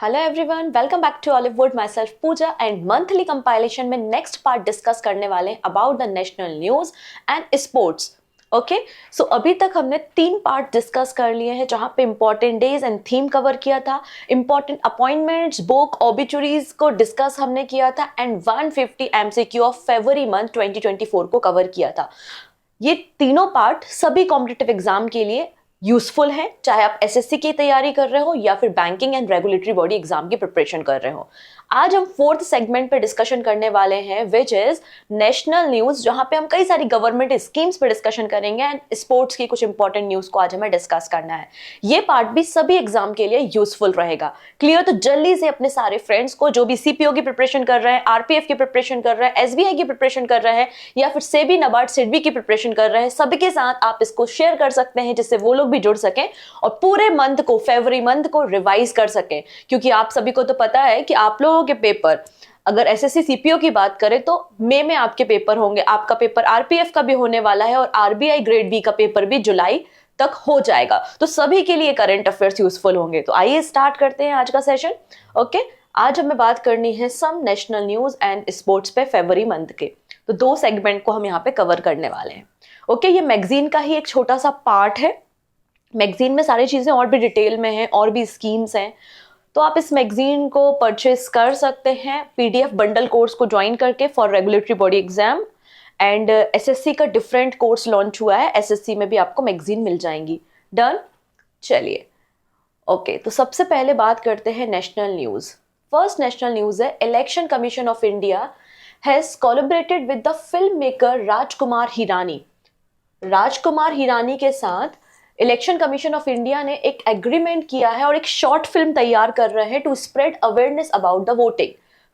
Hello everyone, welcome back to Olivewood. Myself Pooja and monthly compilation में next part discuss करने वाले हैं about the national news and sports. Okay, so अभी तक हमने 3 part discuss कर लिए हैं जहां पे important days and theme cover किया था, इंपॉर्टेंट अपॉइंटमेंट्स, बुक, ऑबिचुरीज को डिस्कस हमने किया था and 150 MCQ of February month 2024 को कवर किया था। ये तीनों पार्ट सभी कॉम्पिटिटिव एग्जाम के लिए यूजफुल है, चाहे आप एसएससी की तैयारी कर रहे हो या फिर banking and regulatory body exam की प्रिपरेशन कर रहे हो। आज हम 4th सेगमेंट पे डिस्कशन करने वाले हैं विच इज नेशनल न्यूज, जहां पे हम कई सारी गवर्नमेंट स्कीम्स पे डिस्कशन करेंगे एंड स्पोर्ट्स की कुछ इंपॉर्टेंट न्यूज को आज हमें डिस्कस करना है। ये पार्ट भी सभी एग्जाम के लिए यूजफुल रहेगा। क्लियर? तो जल्दी से अपने सारे फ्रेंड्स को जो भी सीपीओ की प्रिपरेशन कर रहे हैं, आरपीएफ की प्रिपरेशन कर रहे हैं, एसबीआई की प्रिपरेशन कर रहे हैं या फिर सेबी, नाबार्ड, सिडबी की प्रिपरेशन कर रहे हैं, सबके साथ आप इसको शेयर कर सकते हैं जिससे वो लोग भी जुड़ सकें और पूरे मंथ को, फरवरी मंथ को रिवाइज कर सकें। क्योंकि आप सभी को तो पता है कि आप लोगों के पेपर, अगर एसएससी सीपीओ की बात करें तो मई में आपके पेपर होंगे, आपका पेपर आरपीएफ का भी होने वाला है और आरबीआई ग्रेड बी का पेपर भी जुलाई तक हो जाएगा। तो सभी के लिए करंट अफेयर्स यूजफुल होंगे। तो आइए स्टार्ट करते हैं आज का सेशन। ओके, आज हमें बात करनी है सम नेशनल न्यूज एंड स्पोर्ट्स पे फरवरी मंथ के। तो 2 सेगमेंट को हम यहाँ पे कवर करने वाले हैं। ओके, ये मैगजीन का ही एक छोटा सा पार्ट है। मैगजीन में सारी चीजें और भी डिटेल में हैं, और भी स्कीम्स हैं, तो आप इस मैगजीन को परचेस कर सकते हैं पीडीएफ बंडल कोर्स को ज्वाइन करके for regulatory body exam. And SSC का डिफरेंट कोर्स लॉन्च हुआ है, एसएससी में भी आपको मैगजीन मिल जाएंगी। डन? चलिए, ओके, तो सबसे पहले बात करते हैं national news. First national news है, election commission of India has collaborated with the film maker Rajkumar Hirani. Rajkumar Hirani के साथ इलेक्शन कमीशन ऑफ इंडिया ने एक एग्रीमेंट किया है और एक शॉर्ट फिल्म तैयार कर रहे हैं to spread awareness about the voting.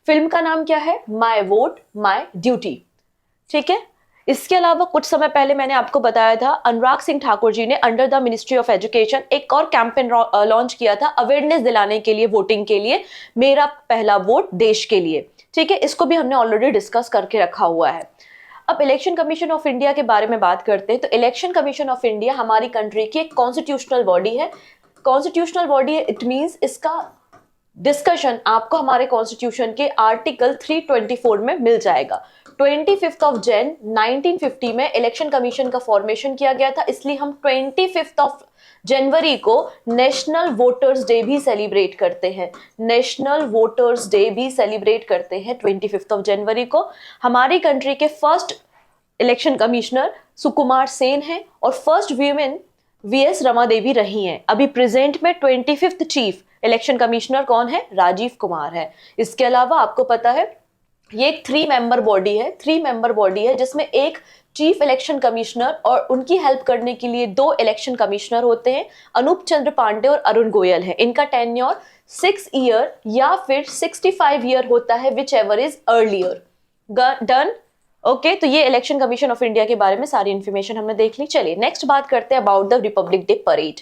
Film का नाम क्या है? My vote my duty. ठीक है। इसके अलावा कुछ समय पहले मैंने आपको बताया था, अनुराग सिंह ठाकुर जी ने under the ministry of education एक और कैंपेन लॉन्च किया था अवेयरनेस दिलाने के लिए, वोटिंग के लिए, मेरा पहला वोट देश के लिए। ठीक है, इसको भी हमने ऑलरेडी डिस्कस करके रखा हुआ है। अब इलेक्शन कमीशन ऑफ इंडिया के बारे में बात करते हैं। तो इलेक्शन कमीशन ऑफ इंडिया हमारी कंट्री की एक कॉन्स्टिट्यूशनल बॉडी है। कॉन्स्टिट्यूशनल बॉडी है, इट मींस इसका डिस्कशन आपको हमारे कॉन्स्टिट्यूशन के आर्टिकल 324 में मिल जाएगा। 25 ऑफ जैन 1950 में इलेक्शन कमीशन का फॉर्मेशन किया गया था, इसलिए हम 25 ऑफ जनवरी को नेशनल वोटर्स डे भी सेलिब्रेट करते हैं। नेशनल वोटर्स डे भी सेलिब्रेट करते हैं 25 ऑफ जनवरी को। हमारी कंट्री के first election commissioner Sukumar Sen हैं और first women VS Rama Devi रही हैं। अभी प्रेजेंट में 25th चीफ इलेक्शन कमिश्नर कौन है? राजीव कुमार है। इसके अलावा आपको पता है ये एक 3 मेंबर बॉडी है, 3 मेंबर बॉडी है जिसमें एक चीफ इलेक्शन कमिश्नर और उनकी हेल्प करने के लिए 2 इलेक्शन कमिश्नर होते हैं, अनूप चंद्र पांडे और अरुण गोयल है। इनका टेन्योर 6 ईयर या फिर 65 ईयर होता है, which ever is earlier. Done? Okay, तो ये इलेक्शन कमीशन ऑफ इंडिया के बारे में सारी इंफॉर्मेशन हमने देख ली। चलिए नेक्स्ट बात करते हैं about the Republic day parade.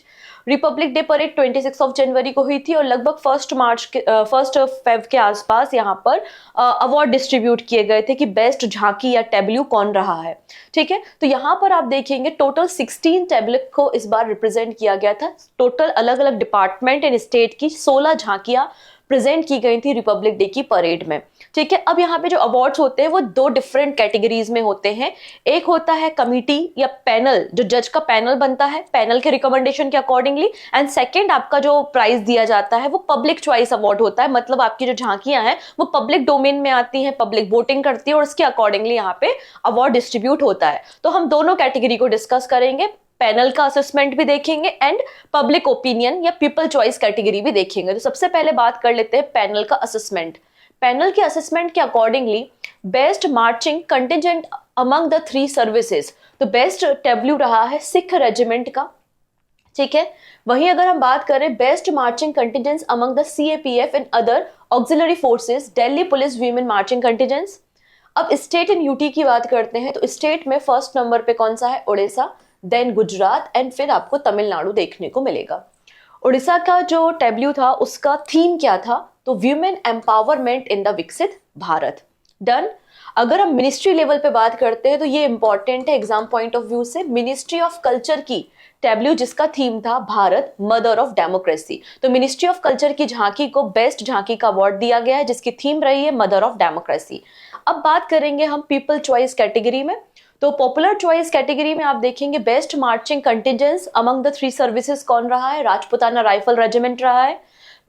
Republic day parade 26 of January को हुई थी और लगभग 1 फेब के आसपास यहाँ पर अवार्ड डिस्ट्रीब्यूट किए गए थे कि बेस्ट झांकी या टेब्ल्यू कौन रहा है। ठीक है, तो यहाँ पर आप देखेंगे टोटल 16 टेब्ल्यू को इस बार रिप्रेजेंट किया गया था। टोटल अलग अलग डिपार्टमेंट एंड स्टेट की 16 झांकियां प्रेजेंट की गई थी रिपब्लिक डे की परेड में। ठीक है, अब यहाँ पे जो अवार्ड्स होते हैं वो 2 डिफरेंट कैटेगरीज में होते हैं। एक होता है कमिटी या पैनल, जो जज का पैनल बनता है पैनल के रिकमेंडेशन के अकॉर्डिंगली, एंड सेकंड आपका जो प्राइज दिया जाता है वो पब्लिक चॉइस अवार्ड होता है। मतलब आपकी जो झांकियां हैं वो पब्लिक डोमेन में आती हैं, पब्लिक वोटिंग करती है और उसके अकॉर्डिंगली यहाँ पे अवार्ड डिस्ट्रीब्यूट होता है। तो हम दोनों कैटेगरी को डिस्कस करेंगे, पैनल का असेसमेंट भी देखेंगे एंड पब्लिक ओपिनियन या पीपल चॉइस कैटेगरी भी देखेंगे। तो सबसे पहले बात कर लेते हैं पैनल का असेसमेंट। पैनल के असेसमेंट के accordingly best marching contingent among the 3 services, तो बेस्ट टेब्ल्यू रहा है सिख रेजिमेंट का। ठीक है, वहीं अगर हम बात करें best marching contingents among the CAPF and other auxiliary forces, Delhi police women marching contingents. अब स्टेट इन यूटी की बात करते हैं तो स्टेट में फर्स्ट नंबर पे कौन सा है? उड़ीसा, देन गुजरात एंड फिर आपको तमिलनाडु देखने को मिलेगा। उड़ीसा का जो टेब्ल्यू था उसका थीम क्या था? तो वीमेन एम्पावरमेंट इन द विकसित भारत। डन? अगर हम मिनिस्ट्री लेवल पे बात करते हैं तो ये इंपॉर्टेंट है एग्जाम पॉइंट ऑफ व्यू से। मिनिस्ट्री ऑफ कल्चर की टैब्लू जिसका थीम था भारत मदर ऑफ डेमोक्रेसी। तो मिनिस्ट्री ऑफ कल्चर की झांकी को बेस्ट झांकी का अवार्ड दिया गया है जिसकी थीम रही है मदर ऑफ डेमोक्रेसी। अब बात करेंगे हम पीपल चॉइस कैटेगरी में। तो पॉपुलर चॉइस कैटेगरी में आप देखेंगे best marching contingents among the 3 services कौन रहा है, राजपुताना राइफल रेजिमेंट रहा है।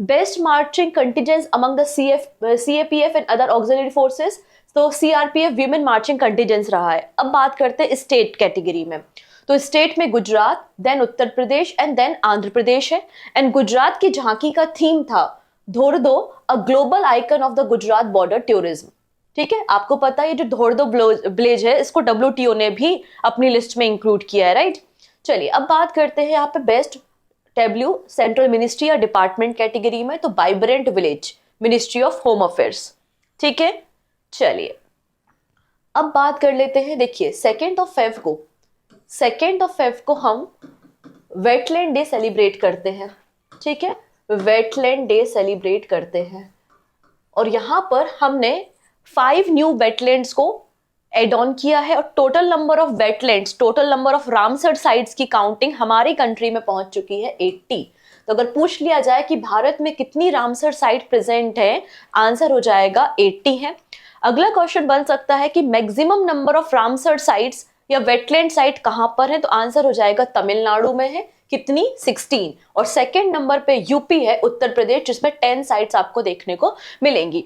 Best marching contingents among the CAPF and other auxiliary forces, तो CRPF वीमेन मार्चिंग कंटिजेंस रहा है। अब बात करते हैं स्टेट कैटेगरी में। तो स्टेट में Gujarat, then Uttar Pradesh and then Andhra Pradesh है। एंड गुजरात की झांकी का थीम था Dhordo a global icon of the Gujarat border tourism. ठीक है, आपको पता है ये जो धोरदो ब्लेज है इसको WTO ने भी अपनी लिस्ट में इंक्लूड किया है, राइट। चलिए अब बात करते हैं यहाँ पे बेस्ट टैब्लू सेंट्रल मिनिस्ट्री या डिपार्टमेंट कैटेगरी में। तो vibrant village, ministry of home affairs. ठीक है, चलिए अब बात कर लेते हैं। देखिए 2 फेब को हम वेटलैंड डे सेलिब्रेट करते हैं। ठीक है, वेटलैंड डे सेलिब्रेट करते हैं और यहां पर हमने 5 न्यू वेटलैंड्स को एड ऑन किया है और total number of wetlands, total number of Ramsar sites की काउंटिंग हमारी कंट्री में पहुंच चुकी है 80। तो अगर पूछ लिया जाए कि भारत में कितनी रामसर साइट प्रेजेंट है, आंसर हो जाएगा 80 है। अगला क्वेश्चन बन सकता है कि maximum number of Ramsar sites या वेटलैंड साइट कहां पर है, तो आंसर हो जाएगा तमिलनाडु में है। कितनी? 16। और सेकंड नंबर पे यूपी है, उत्तर प्रदेश, जिसमें 10 साइट्स आपको देखने को मिलेंगी।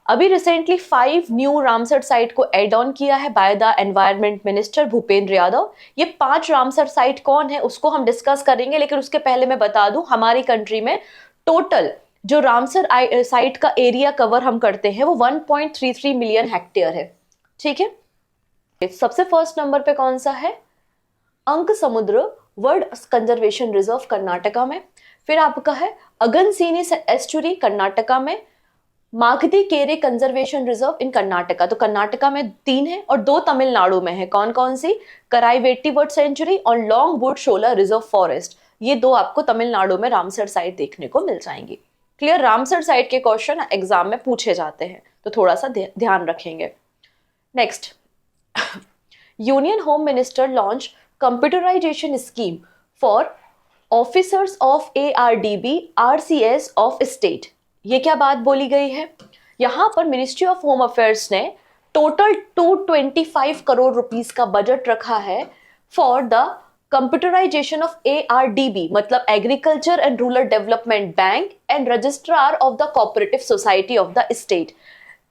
अभी रिसेंटली 5 न्यू रामसर साइट को एड ऑन किया है by the environment minister Bhupendra Yadav. ये 5 रामसर साइट कौन है उसको हम डिस्कस करेंगे, लेकिन उसके पहले मैं बता दूं हमारी कंट्री में टोटल जो रामसर साइट का एरिया कवर हम करते हैं वो 1.33 मिलियन हेक्टेयर है। ठीक है, सबसे फर्स्ट नंबर पे कौन सा है? अंक समुद्र वर्ल्ड कंजर्वेशन रिजर्व कर्नाटका में। फिर आपका है अगनसीनी एस्चुरी कर्नाटका में, मागधी केरे कंजर्वेशन रिजर्व इन कर्नाटका। तो कर्नाटका में 3 है और 2 तमिलनाडु में है। कौन कौन सी? कराईवेटी बर्ड सेंचुरी और long would Shola reserve forest. ये 2 आपको तमिलनाडु में रामसर साइट देखने को मिल जाएंगी। क्लियर, रामसर साइट के क्वेश्चन एग्जाम में पूछे जाते हैं तो थोड़ा सा ध्यान रखेंगे। Next, union home minister launch computerisation scheme for officers of ARDB RCS of state. ये क्या बात बोली गई है? यहां पर मिनिस्ट्री ऑफ होम अफेयर्स ने टोटल 225 करोड़ रुपीस का बजट रखा है for the computerisation of ARDB, मतलब agriculture and rural development bank and registrar of the cooperative society of the state.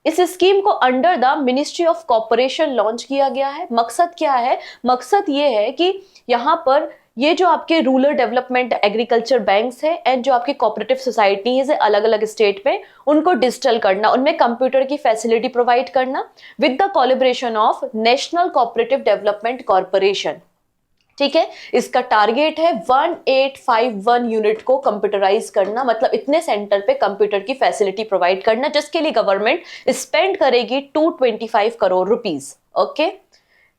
इस स्कीम को under the ministry of corporation launch किया गया है। मकसद क्या है? मकसद ये है कि यहाँ पर ये जो आपके रूरल डेवलपमेंट एग्रीकल्चर बैंक्स है एंड जो आपकी कोऑपरेटिव सोसाइटीज है अलग अलग स्टेट में, उनको डिजिटल करना, उनमें कंप्यूटर की फैसिलिटी प्रोवाइड करना with the collaboration of national cooperative development corporation. ठीक है, इसका टारगेट है 1851 यूनिट को कंप्यूटराइज करना, मतलब इतने सेंटर पे कंप्यूटर की फैसिलिटी प्रोवाइड करना, जिसके लिए गवर्नमेंट स्पेंड करेगी 225 करोड़ रुपीस। ओके,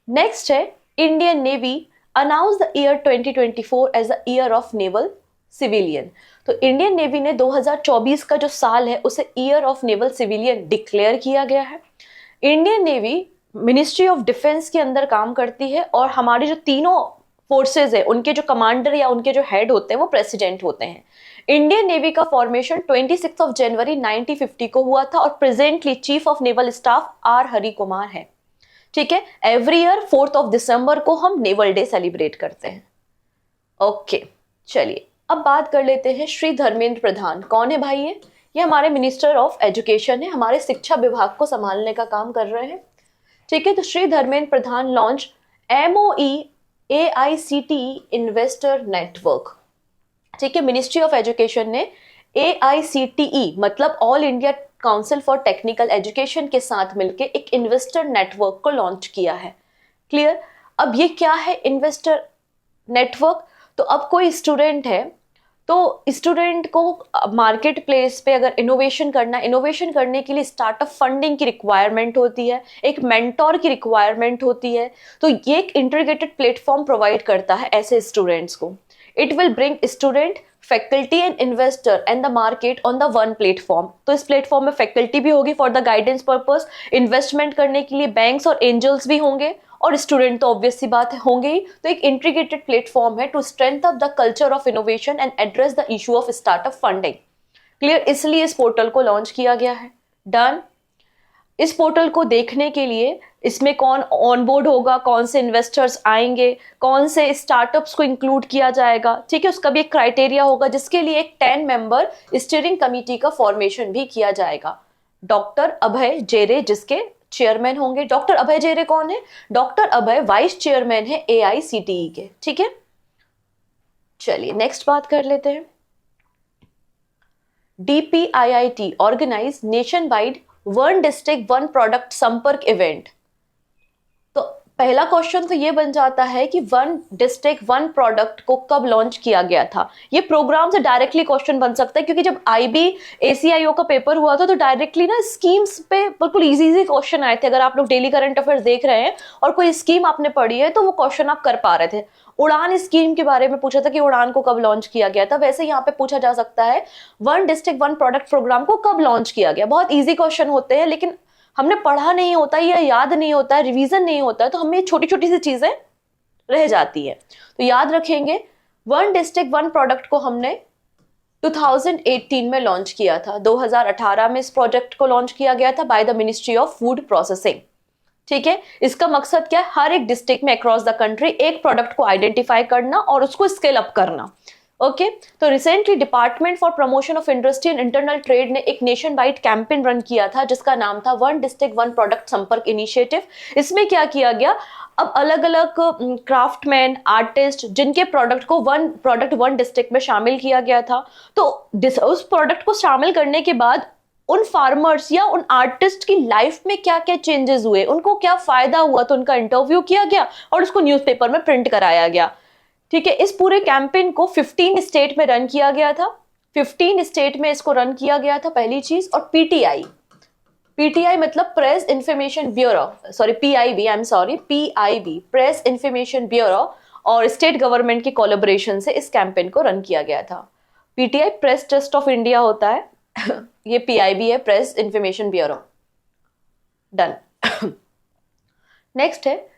नेक्स्ट है Indian navy announce the year 2024 as the year of naval civilian. तो इंडियन नेवी ने 2024 का जो साल है उसे year of naval civilian declare किया गया है। Indian navy ministry of defence के अंदर काम करती है और हमारी जो तीनों फोर्सेज है उनके जो कमांडर या उनके जो हेड होते हैं वो प्रेसिडेंट होते हैं। इंडियन नेवी का फॉर्मेशन 26 जनवरी 1950 को हुआ था और presently chief of naval staff R Hari Kumar है। ठीक है, एवरी ईयर 4 दिसंबर को हम नेवल डे सेलिब्रेट करते हैं। ओके, चलिए अब बात कर लेते हैं श्री धर्मेंद्र प्रधान। कौन है भाई ये हमारे मिनिस्टर ऑफ एजुकेशन है, हमारे शिक्षा विभाग को संभालने का काम कर रहे हैं। ठीक है, तो Shri Dharmendra Pradhan launch MOE AICTE investor network. ठीक है, मिनिस्ट्री ऑफ एजुकेशन ने AICTE मतलब all India council for technical education के साथ मिलकर एक इन्वेस्टर नेटवर्क को लॉन्च किया है। क्लियर, अब ये क्या है इन्वेस्टर नेटवर्क? तो अब कोई स्टूडेंट है तो स्टूडेंट को मार्केट प्लेस पे अगर इनोवेशन करने के लिए स्टार्टअप फंडिंग की रिक्वायरमेंट होती है, एक मेंटोर की रिक्वायरमेंट होती है, तो ये एक इंटीग्रेटेड प्लेटफॉर्म प्रोवाइड करता है ऐसे स्टूडेंट्स को। It will bring student, faculty and investor and the market on the one platform. तो इस प्लेटफॉर्म में फैकल्टी भी होगी for the guidance purpose, investment करने के लिए बैंक्स और एंजल्स भी होंगे और स्टूडेंट तो ऑब्वियस सी बात है होंगे ही। तो एक इंटीग्रेटेड प्लेटफॉर्म है to strength up the culture of innovation and address the issue of startup funding. Clear, इसलिए इस पोर्टल को लॉन्च किया गया है। डन। इस पोर्टल को देखने के लिए इसमें कौन ऑनबोर्ड होगा, कौन से इन्वेस्टर्स आएंगे, कौन से स्टार्टअप्स को इंक्लूड किया जाएगा, ठीक है, उसका भी एक क्राइटेरिया होगा, जिसके लिए एक 10 मेंबर स्टीयरिंग कमेटी का फॉर्मेशन भी किया जाएगा। डॉक्टर अभय जेरे जिसके चेयरमैन होंगे। डॉक्टर अभय जेरे कौन है? डॉक्टर अभय वाइस चेयरमैन है AICTE के, ठीक है। चलिए नेक्स्ट बात कर लेते हैं। DPIIT organise nationwide one district one product Sampark event. तो पहला क्वेश्चन तो ये बन जाता है कि वन डिस्ट्रिक्ट वन प्रोडक्ट को कब लॉन्च किया गया था। ये प्रोग्राम से डायरेक्टली क्वेश्चन बन सकता है, क्योंकि जब IB ACIO का पेपर हुआ था तो डायरेक्टली ना स्कीम्स पे बिल्कुल इजी क्वेश्चन आए थे। अगर आप लोग डेली करंट अफेयर्स देख रहे हैं और कोई स्कीम आपने पढ़ी है तो वो क्वेश्चन आप कर पा रहे थे। उड़ान स्कीम के बारे में पूछा था कि उड़ान को कब लॉन्च किया गया था, वैसे यहाँ पे पूछा जा सकता है one district one product programme को कब लॉन्च किया गया। बहुत इजी क्वेश्चन होते हैं, लेकिन हमने पढ़ा नहीं होता या याद नहीं होता है, रिवीजन नहीं होता है, तो हमें छोटी छोटी सी चीजें रह जाती है। तो याद रखेंगे, वन डिस्ट्रिक्ट वन प्रोडक्ट को हमने 2018 में लॉन्च किया था। 2018 में इस प्रोजेक्ट को लॉन्च किया गया था by the ministry of food processing, ठीक है। इसका मकसद क्या है? हर एक डिस्ट्रिक्ट में अक्रॉस द कंट्री एक प्रोडक्ट को आइडेंटिफाई करना और उसको स्केल अप करना। ओके तो recently department for promotion of industry and internal trade ने एक नेशन वाइड कैंपेन रन किया था जिसका नाम था वन डिस्ट्रिक्ट वन प्रोडक्ट संपर्क इनिशिएटिव। इसमें क्या किया गया, अब अलग अलग क्राफ्टमैन आर्टिस्ट जिनके प्रोडक्ट को वन डिस्ट्रिक्ट में शामिल किया गया था, तो उस प्रोडक्ट को शामिल करने के बाद उन फार्मर्स या उन आर्टिस्ट की लाइफ में क्या क्या चेंजेस हुए, उनको क्या फायदा हुआ, तो उनका इंटरव्यू किया गया और उसको न्यूज़पेपर में प्रिंट कराया गया, ठीक है। इस पूरे कैंपेन को 15 स्टेट में रन किया गया था। 15 स्टेट में इसको रन किया गया था, पहली चीज। और PTI मतलब press information bureau, sorry PIB press information bureau और स्टेट गवर्नमेंट के कोलैबोरेशन से इस कैंपेन को रन किया गया था। PTI press trust of India होता है ये PIB है, press information bureau. Done. Next है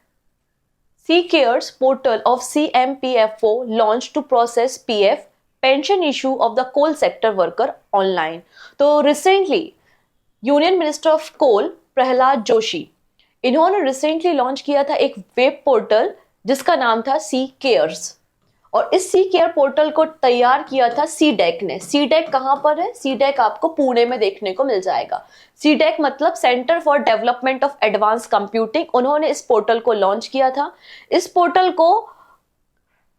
CCares portal of CMPFO launched to process PF pension issue of the coal sector worker online। तो recently union minister of coal Prahlad Joshi, इन्होंने recently launch किया था एक वेब पोर्टल जिसका नाम था CCares, और इस CCare पोर्टल को तैयार किया था CDEC ने। CDEC कहाँ पर है? CDEC आपको पुणे में देखने को मिल जाएगा। CDEC मतलब centre for development of advance computing. उन्होंने इस पोर्टल को लॉन्च किया था। इस पोर्टल को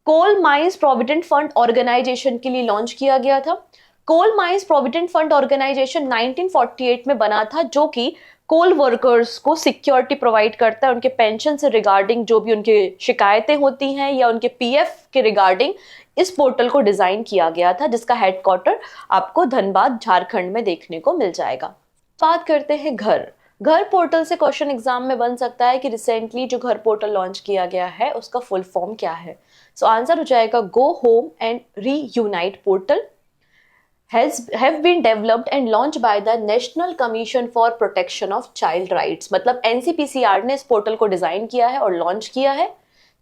coal mines provident fund organisation के लिए लॉन्च किया गया था। Coal mines provident fund organisation 1948 में बना था, जो कि कोल वर्कर्स को सिक्योरिटी प्रोवाइड करता है, उनके पेंशन से रिगार्डिंग जो भी उनकी शिकायतें होती हैं या उनके PF के रिगार्डिंग इस पोर्टल को डिजाइन किया गया था, जिसका हेडक्वार्टर आपको धनबाद झारखंड में देखने को मिल जाएगा। बात करते हैं घर पोर्टल से क्वेश्चन एग्जाम में बन सकता है कि रिसेंटली जो घर पोर्टल लॉन्च किया गया है उसका फुल फॉर्म क्या है। सो आंसर हो जाएगा go home and reunite portal have been developed and launched by the National Commission for Protection of Child Rights। मतलब NCPCR ने इस पोर्टल को डिजाइन किया है और लॉन्च किया है,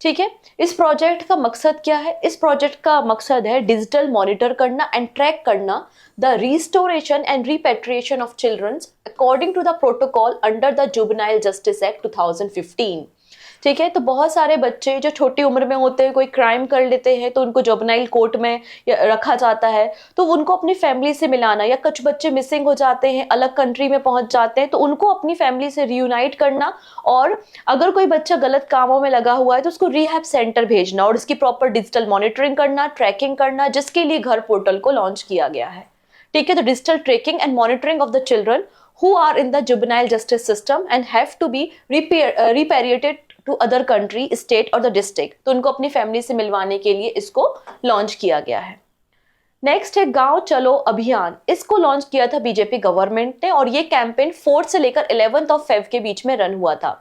ठीक है। इस प्रोजेक्ट का मकसद क्या है? इस प्रोजेक्ट का मकसद है डिजिटल मॉनिटर करना एंड ट्रैक करना the restoration and repatriation of childrens according to the protocol under the juvenile justice act 2015, ठीक है। तो बहुत सारे बच्चे जो छोटी उम्र में होते हैं, कोई क्राइम कर लेते हैं, तो उनको जुवेनाइल कोर्ट में रखा जाता है, तो उनको अपनी फैमिली से मिलाना, या कुछ बच्चे मिसिंग हो जाते हैं, अलग कंट्री में पहुंच जाते हैं, तो उनको अपनी फैमिली से रियूनाइट करना, और अगर कोई बच्चा गलत कामों में लगा हुआ है तो उसको रिहैब सेंटर भेजना और उसकी प्रॉपर डिजिटल मॉनिटरिंग करना, ट्रैकिंग करना, जिसके लिए घर पोर्टल को लॉन्च किया गया है, ठीक है। तो digital tracking and monitoring of the children who are in the juvenile justice system and have to be repatriated to other country, state और द डिस्ट्रिक्ट, तो उनको अपनी फैमिली से मिलवाने के लिए इसको लॉन्च किया गया है। नेक्स्ट है गांव चलो अभियान। इसको लॉन्च किया था बीजेपी गवर्नमेंट ने, और ये कैंपेन 4 से लेकर 11 फेब के बीच में रन हुआ था।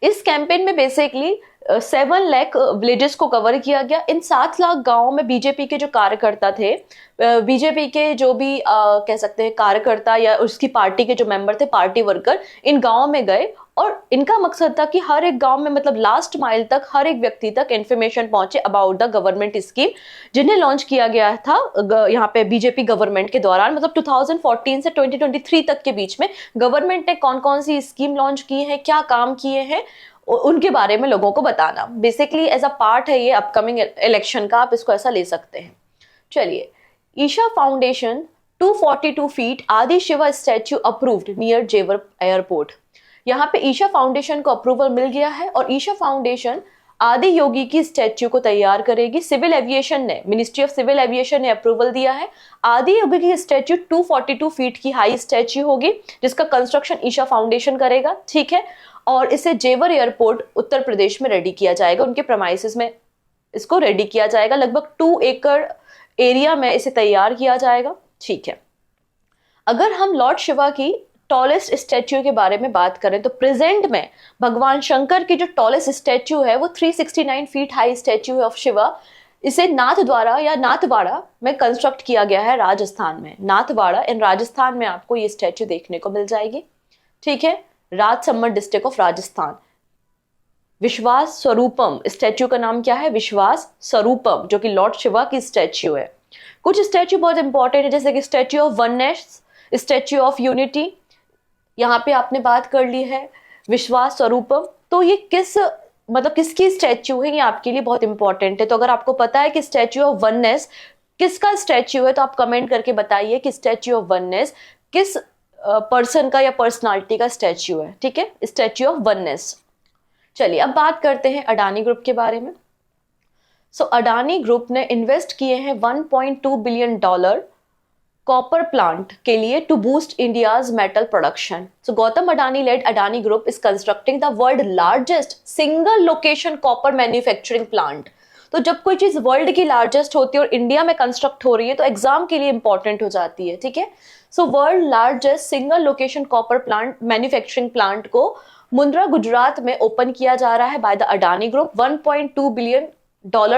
इस कैंपेन में बेसिकली 7 लाख विलेजेस को कवर किया गया। इन 7 लाख गांवों में बीजेपी के जो कार्यकर्ता थे, बीजेपी के जो भी कह सकते हैं कार्यकर्ता या उसकी पार्टी के जो मेंबर थे, पार्टी वर्कर, इन गांवों में गए और इनका मकसद था कि हर एक गांव में मतलब लास्ट माइल तक हर एक व्यक्ति तक इंफॉर्मेशन पहुंचे अबाउट द गवर्नमेंट स्कीम जिन्हें लॉन्च किया गया था यहाँ पे बीजेपी गवर्नमेंट के दौरान, मतलब 2014 से 2023 तक के बीच में गवर्नमेंट ने कौन कौन सी स्कीम लॉन्च की है, क्या काम किए हैं, उनके बारे में लोगों को बताना। बेसिकली एज अ पार्ट है ये अपकमिंग इलेक्शन का, आप इसको ऐसा ले सकते हैं। चलिए, ईशा फाउंडेशन 242 फीट आदि शिवा स्टैच्यू अप्रूव्ड नियर जेवर एयरपोर्ट। यहाँ पे ईशा फाउंडेशन को अप्रूवल मिल गया है और ईशा फाउंडेशन आदि योगी की स्टैच्यू को तैयार करेगी। सिविल एविएशन ने, मिनिस्ट्री ऑफ सिविल एविएशन ने अप्रूवल दिया है। आदि योगी की स्टैच्यू 242 फीट की हाई स्टैच्यू होगी जिसका कंस्ट्रक्शन ईशा फाउंडेशन करेगा, ठीक है। और इसे जेवर एयरपोर्ट उत्तर प्रदेश में रेडी किया जाएगा, उनके प्रेमाइसेस में इसको रेडी किया जाएगा। लगभग 2 एकड़ एरिया में इसे तैयार किया जाएगा, ठीक है। अगर हम लॉर्ड शिवा की टॉलेस्ट स्टैच्यू के बारे में बात करें तो प्रेजेंट में भगवान शंकर की जो टॉलेस्ट स्टैच्यू है वो 369 फीट हाई स्टैच्यू है ऑफ शिवा। इसे नाथद्वारा या नाथवाड़ा में कंस्ट्रक्ट किया गया है राजस्थान में। नाथवाड़ा इन राजस्थान में आपको ये स्टैच्यू देखने को मिल जाएगी, ठीक है। Rajsamand district of Rajasthan. विश्वास स्वरूपम स्टैच्यू का नाम क्या है? विश्वास स्वरूपम, जो कि लॉर्ड शिवा की स्टैच्यू है। कुछ स्टैच्यू बहुत इंपॉर्टेंट है जैसे कि statue of oneness, statue of unity, यहाँ पे आपने बात कर ली है विश्वास स्वरूपम। तो ये किसकी स्टैच्यू है, ये आपके लिए बहुत इंपॉर्टेंट है। तो अगर आपको पता है कि स्टैच्यू ऑफ वननेस किसका स्टैच्यू है तो आप कमेंट करके बताइए कि स्टैच्यू ऑफ वननेस किस पर्सन का या पर्सनालिटी का स्टैच्यू है, ठीक है, स्टैच्यू ऑफ वननेस। चलिए अब बात करते हैं अडानी ग्रुप के बारे में। अडानी ग्रुप ने इन्वेस्ट किए हैं $1.2 बिलियन कॉपर प्लांट के लिए to boost India's metal production. Gautam Adani led Adani group is constructing the world largest single location copper manufacturing plant. तो जब कोई चीज वर्ल्ड की लार्जेस्ट होती है और इंडिया में कंस्ट्रक्ट हो रही है तो एग्जाम के लिए इंपॉर्टेंट हो जाती है, ठीक है। World largest single location copper plant manufacturing plant को मुंद्रा गुजरात में ओपन किया जा रहा है by the Adani group. $1.2 billion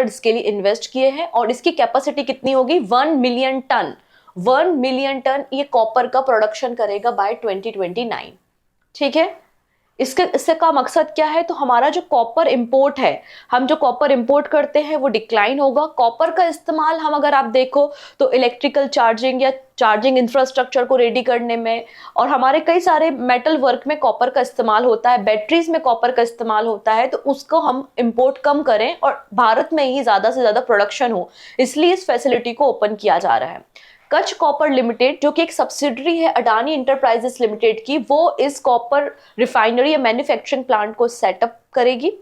इसके लिए इन्वेस्ट किए हैं और इसकी कैपेसिटी कितनी होगी? 1 मिलियन टन। 1 मिलियन टन ये कॉपर का प्रोडक्शन करेगा बाय 2029, ठीक है। इससे का मकसद क्या है? तो हमारा जो कॉपर इंपोर्ट है, हम जो कॉपर इंपोर्ट करते हैं वो डिक्लाइन होगा। कॉपर का इस्तेमाल हम अगर आप देखो तो इलेक्ट्रिकल चार्जिंग या चार्जिंग इंफ्रास्ट्रक्चर को रेडी करने में, और हमारे कई सारे मेटल वर्क में कॉपर का इस्तेमाल होता है, बैटरीज में कॉपर का इस्तेमाल होता है। तो उसको हम इंपोर्ट कम करें और भारत में ही ज्यादा से ज्यादा प्रोडक्शन हो, इसलिए इस फैसिलिटी को ओपन किया जा रहा है। कच्छ कॉपर लिमिटेड जो कि एक सब्सिडरी है अडानी इंटरप्राइजेस लिमिटेड की, वो इस कॉपर रिफाइनरी या मैन्युफैक्चरिंग प्लांट को सेटअप करेगी,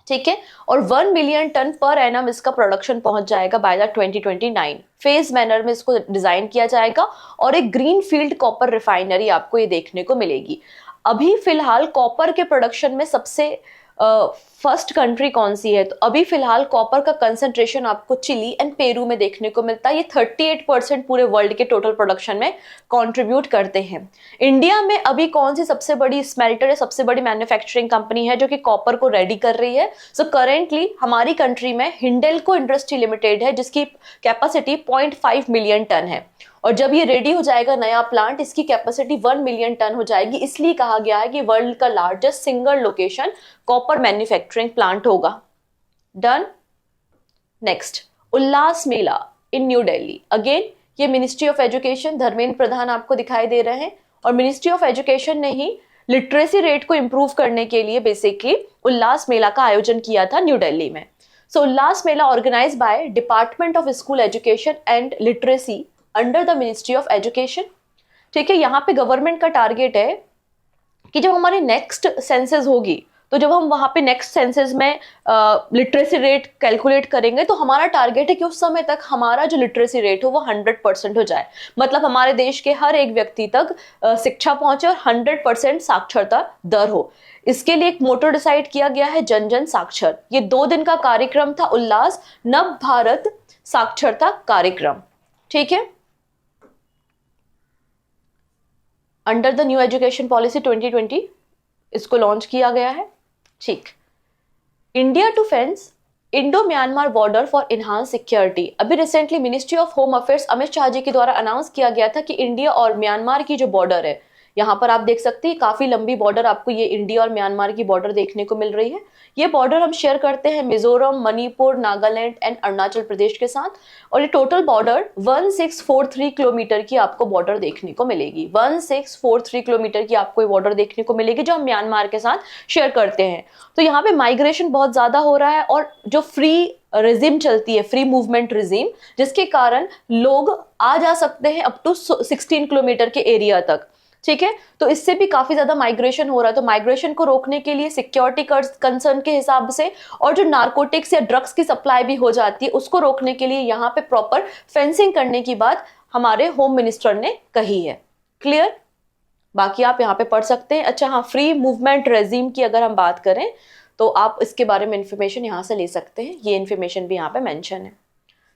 ठीक है। और 1 मिलियन टन पर एनम इसका प्रोडक्शन पहुंच जाएगा बाय द 2029। फेज मैनर में इसको डिजाइन किया जाएगा और एक ग्रीन फील्ड कॉपर रिफाइनरी आपको ये देखने को मिलेगी। अभी फिलहाल कॉपर के प्रोडक्शन में सबसे फर्स्ट कंट्री कौन सी है? तो अभी फिलहाल कॉपर का कंसंट्रेशन आपको चिली एंड पेरू में देखने को मिलता है। ये 38% पूरे वर्ल्ड के टोटल प्रोडक्शन में कंट्रीब्यूट करते हैं। इंडिया में अभी कौन सी सबसे बड़ी स्मेल्टर है, सबसे बड़ी मैन्युफैक्चरिंग कंपनी है जो कि कॉपर को रेडी कर रही है? करेंटली हमारी कंट्री में हिंडेल्को इंडस्ट्री लिमिटेड है जिसकी कैपेसिटी 0.5 मिलियन टन है। और जब ये रेडी हो जाएगा नया प्लांट, इसकी कैपेसिटी 1 मिलियन टन हो जाएगी। इसलिए कहा गया है कि वर्ल्ड का largest single location copper manufacturing plant होगा। डन। नेक्स्ट, उल्लास मेला इन न्यू दिल्ली। अगेन ये ministry of education, Dharmendra Pradhan आपको दिखाई दे रहे हैं, और मिनिस्ट्री ऑफ एजुकेशन ने ही लिटरेसी रेट को इंप्रूव करने के लिए बेसिकली उल्लास मेला का आयोजन किया था न्यू दिल्ली में। Ullas Mela organise by department of school education and literacy under the ministry of education, ठीक है। यहाँ पे गवर्नमेंट का टारगेट है कि जब हमारी नेक्स्ट सेंसस होगी, तो जब हम वहां पे नेक्स्ट सेंसस में लिटरेसी रेट कैलकुलेट करेंगे तो हमारा टारगेट है कि उस समय तक हमारा जो लिटरेसी रेट हो वो 100% हो जाए। मतलब हमारे देश के हर एक व्यक्ति तक शिक्षा पहुंचे और 100% साक्षरता दर हो। इसके लिए एक मोटो डिसाइड किया गया है, जन जन साक्षर। ये 2 दिन का कार्यक्रम था, उल्लास नव भारत साक्षरता कार्यक्रम, ठीक है। Under the new education policy 2020 इसको लॉन्च किया गया है, ठीक। India to fence Indo Myanmar border for enhance security. अभी recently ministry of home affairs Amit Shah ji के द्वारा अनाउंस किया गया था कि इंडिया और म्यांमार की जो बॉर्डर है यहाँ पर आप देख सकते हैं काफी लंबी बॉर्डर आपको ये इंडिया और म्यांमार की बॉर्डर देखने को मिल रही है। ये बॉर्डर हम शेयर करते हैं मिजोरम, मणिपुर, नागालैंड एंड अरुणाचल प्रदेश के साथ, और ये टोटल बॉर्डर 1643 किलोमीटर की आपको बॉर्डर देखने को मिलेगी। 1643 किलोमीटर की आपको ये बॉर्डर देखने को मिलेगी जो हम म्यांमार के साथ शेयर करते हैं। तो यहाँ पे माइग्रेशन बहुत ज्यादा हो रहा है, और जो फ्री रिजिम चलती है, फ्री मूवमेंट रिजिम, जिसके कारण लोग आ जा सकते हैं अप टू 16 किलोमीटर के एरिया तक। ठीक है, तो इससे भी काफी ज्यादा माइग्रेशन हो रहा है। तो माइग्रेशन को रोकने के लिए सिक्योरिटी कंसर्न के हिसाब से, और जो नार्कोटिक्स या ड्रग्स की सप्लाई भी हो जाती है उसको रोकने के लिए यहाँ पे प्रॉपर फेंसिंग करने की बात हमारे होम मिनिस्टर ने कही है। क्लियर? बाकी आप यहाँ पे पढ़ सकते हैं। अच्छा हाँ, फ्री मूवमेंट रेजिम की अगर हम बात करें तो आप इसके बारे में इंफॉर्मेशन यहाँ से ले सकते हैं, ये इंफॉर्मेशन भी यहाँ पे मेंशन है।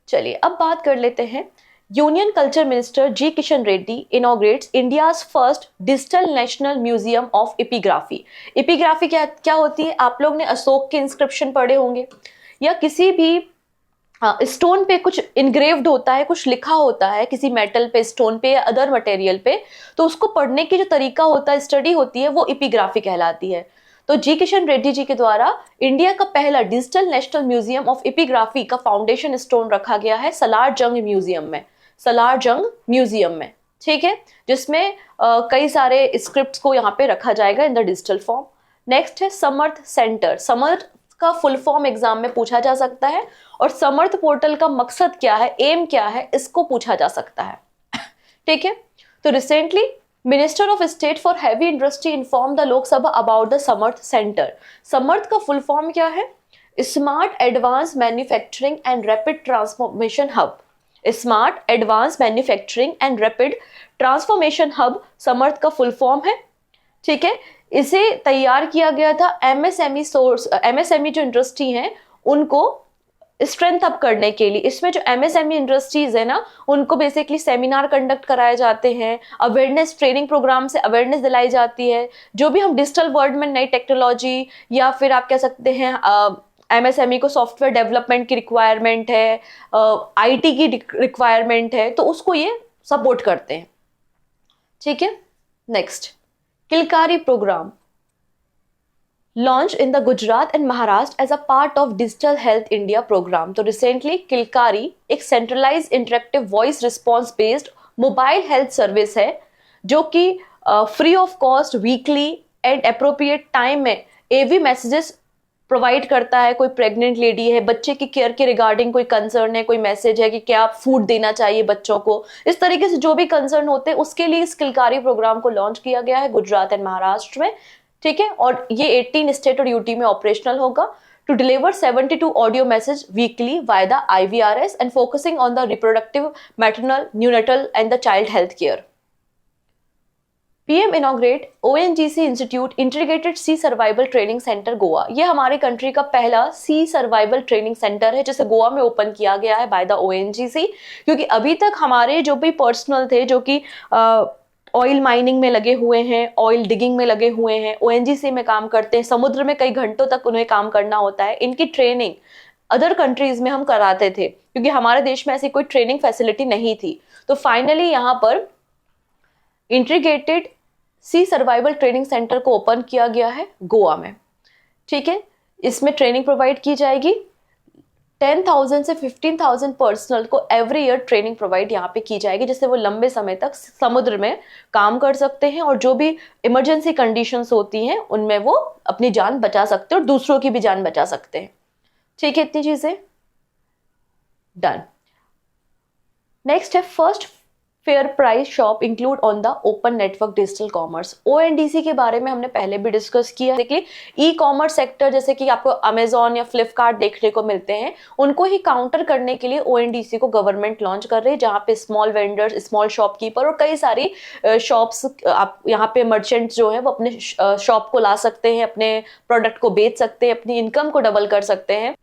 चलिए अब बात कर लेते हैं। Union culture minister G Kishan Reddy inaugurates India's first digital national museum of epigraphy. Epigraphy क्या होती है? आप लोग ने अशोक के इंस्क्रिप्शन पढ़े होंगे, या किसी भी स्टोन पे कुछ इनग्रेव्ड होता है, कुछ लिखा होता है किसी मेटल पे, स्टोन पे या अदर मटेरियल पे, तो उसको पढ़ने की जो तरीका होता है, स्टडी होती है, वो एपिग्राफी कहलाती है। तो जी किशन रेड्डी जी के द्वारा इंडिया का पहला digital national museum of epigraphy का फाउंडेशन स्टोन रखा गया है सलार जंग म्यूजियम में, सलार जंग म्यूजियम में। ठीक है, जिसमें कई सारे स्क्रिप्ट्स को यहाँ पे रखा जाएगा in the digital form. Next है समर्थ सेंटर। समर्थ का फुल फॉर्म एग्जाम में पूछा जा सकता है, और समर्थ पोर्टल का मकसद क्या है, एम क्या है, इसको पूछा जा सकता है। ठीक है, तो recently minister of state for heavy industry inform the Lok Sabha about the Samarth centre. Samarth का फुल फॉर्म क्या है? Smart advance manufacturing and rapid transformation hub. Smart advance manufacturing and rapid transformation hub Samarth का फुल फॉर्म है। ठीक है, इसे तैयार किया गया था एमएसएमई जो इंडस्ट्री है उनको स्ट्रेंथ अप करने के लिए। इसमें जो एमएसएमई इंडस्ट्रीज है ना, उनको बेसिकली सेमिनार कंडक्ट कराए जाते हैं, अवेयरनेस ट्रेनिंग प्रोग्राम से अवेयरनेस दिलाई जाती है। जो भी हम डिजिटल वर्ल्ड में नई टेक्नोलॉजी, या फिर आप कह सकते हैं एमएसएमई को सॉफ्टवेयर डेवलपमेंट की रिक्वायरमेंट है, आईटी की रिक्वायरमेंट है, तो उसको ये सपोर्ट करते हैं। ठीक है, next Kilkari programme launched in the Gujarat and Maharashtra as a part of Digital Health India program। तो रिसेंटली किलकारी एक centralise interactive voice response based mobile health service है, जो कि free of cost weekly and appropriate time में AV messages provide करता है। कोई pregnant lady है, बच्चे की केयर के रिगार्डिंग कोई कंसर्न है, कोई मैसेज है कि क्या फूड देना चाहिए बच्चों को, इस तरीके से जो भी कंसर्न होते हैं उसके लिए इस किलकारी प्रोग्राम को लॉन्च किया गया है गुजरात एंड महाराष्ट्र में। ठीक है, और ये 18 स्टेट और यूटी में ऑपरेशनल होगा to deliver 72 audio message weekly via the IVRS and focusing on the reproductive, maternal, neonatal and the child health care. PM inaugurate ONGC institute integrated sea survival training centre Goa. ये हमारे country का पहला सी survival training centre है, जिसे गोवा में open किया गया है बाय द ONGC। क्योंकि अभी तक हमारे जो भी पर्सनल थे, जो कि ऑयल माइनिंग में लगे हुए हैं, ऑयल डिगिंग में लगे हुए हैं, ONGC में काम करते हैं, समुद्र में कई घंटों तक उन्हें काम करना होता है, इनकी ट्रेनिंग अदर कंट्रीज में हम कराते थे, क्योंकि हमारे देश में ऐसी कोई ट्रेनिंग फैसिलिटी नहीं थी। तो फाइनली यहाँ पर integrated sea survival training centre को ओपन किया गया है गोवा में। ठीक है, इसमें ट्रेनिंग प्रोवाइड की जाएगी। 10,000 से 15,000 पर्सनल को एवरी ईयर ट्रेनिंग प्रोवाइड यहाँ पे की जाएगी, जिससे वो लंबे समय तक समुद्र में काम कर सकते हैं, और जो भी इमरजेंसी कंडीशंस होती हैं उनमें वो अपनी जान बचा सकते हैं और दूसरों की भी जान बचा सकते हैं। ठीक है, इतनी चीजें डन। नेक्स्ट है first fair price shop include on the open network digital commerce. ONDC के बारे में हमने पहले भी डिस्कस किया है कि ई कॉमर्स सेक्टर, जैसे कि आपको अमेजॉन या फ्लिपकार्ट देखने को मिलते हैं, उनको ही काउंटर करने के लिए ONDC को गवर्नमेंट लॉन्च कर रही है, जहाँ पे स्मॉल वेंडर्स, स्मॉल शॉपकीपर और कई सारी शॉप्स, आप यहाँ पे मर्चेंट्स जो है वो अपने शॉप को ला सकते हैं, अपने प्रोडक्ट को बेच सकते हैं, अपनी इनकम को डबल कर सकते हैं।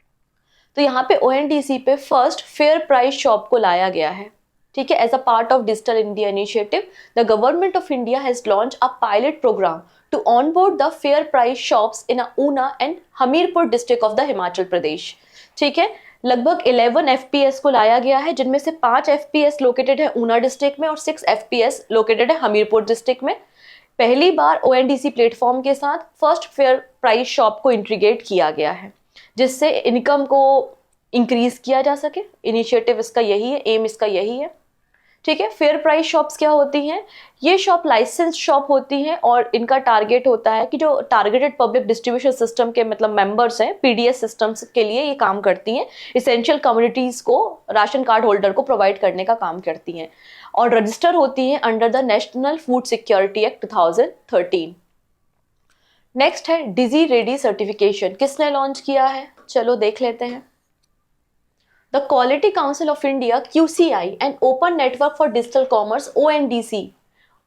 तो यहाँ पे ONDC पे फर्स्ट फेयर प्राइस शॉप को लाया गया है। ठीक है, as a part of digital India initiative the government of India has launch a pilot programme to onboard the fair price shops in Una and Hamirpur district of the Himachal Pradesh. ठीक है, लगभग 11 FPS को लाया गया है, जिनमें से 5 FPS लोकेटेड है ऊना डिस्ट्रिक्ट में और 6 FPS लोकेटेड है हमीरपुर डिस्ट्रिक्ट में। पहली ONDC ओएनडीसी प्लेटफॉर्म के साथ फर्स्ट फेयर प्राइस शॉप को इंटीग्रेट किया गया है, जिससे इनकम को इंक्रीज किया जा सके। इनिशिएटिव इसका यही है, एम इसका यही है। ठीक है, फेयर प्राइस शॉप्स क्या होती हैं? ये शॉप लाइसेंस शॉप होती हैं और इनका टारगेट होता है कि जो टारगेटेड पब्लिक डिस्ट्रीब्यूशन सिस्टम के मतलब मेंबर्स हैं, पीडीएस सिस्टम्स के लिए ये काम करती हैं। इसेंशियल कम्युनिटीज को, राशन कार्ड होल्डर को प्रोवाइड करने का काम करती हैं और रजिस्टर होती हैं under the national food security act 2013। Next है डिजी रेडी सर्टिफिकेशन। किसने लॉन्च किया है? चलो देख लेते हैं। The Quality Council of India (QCI) and Open Network for Digital Commerce (ONDC)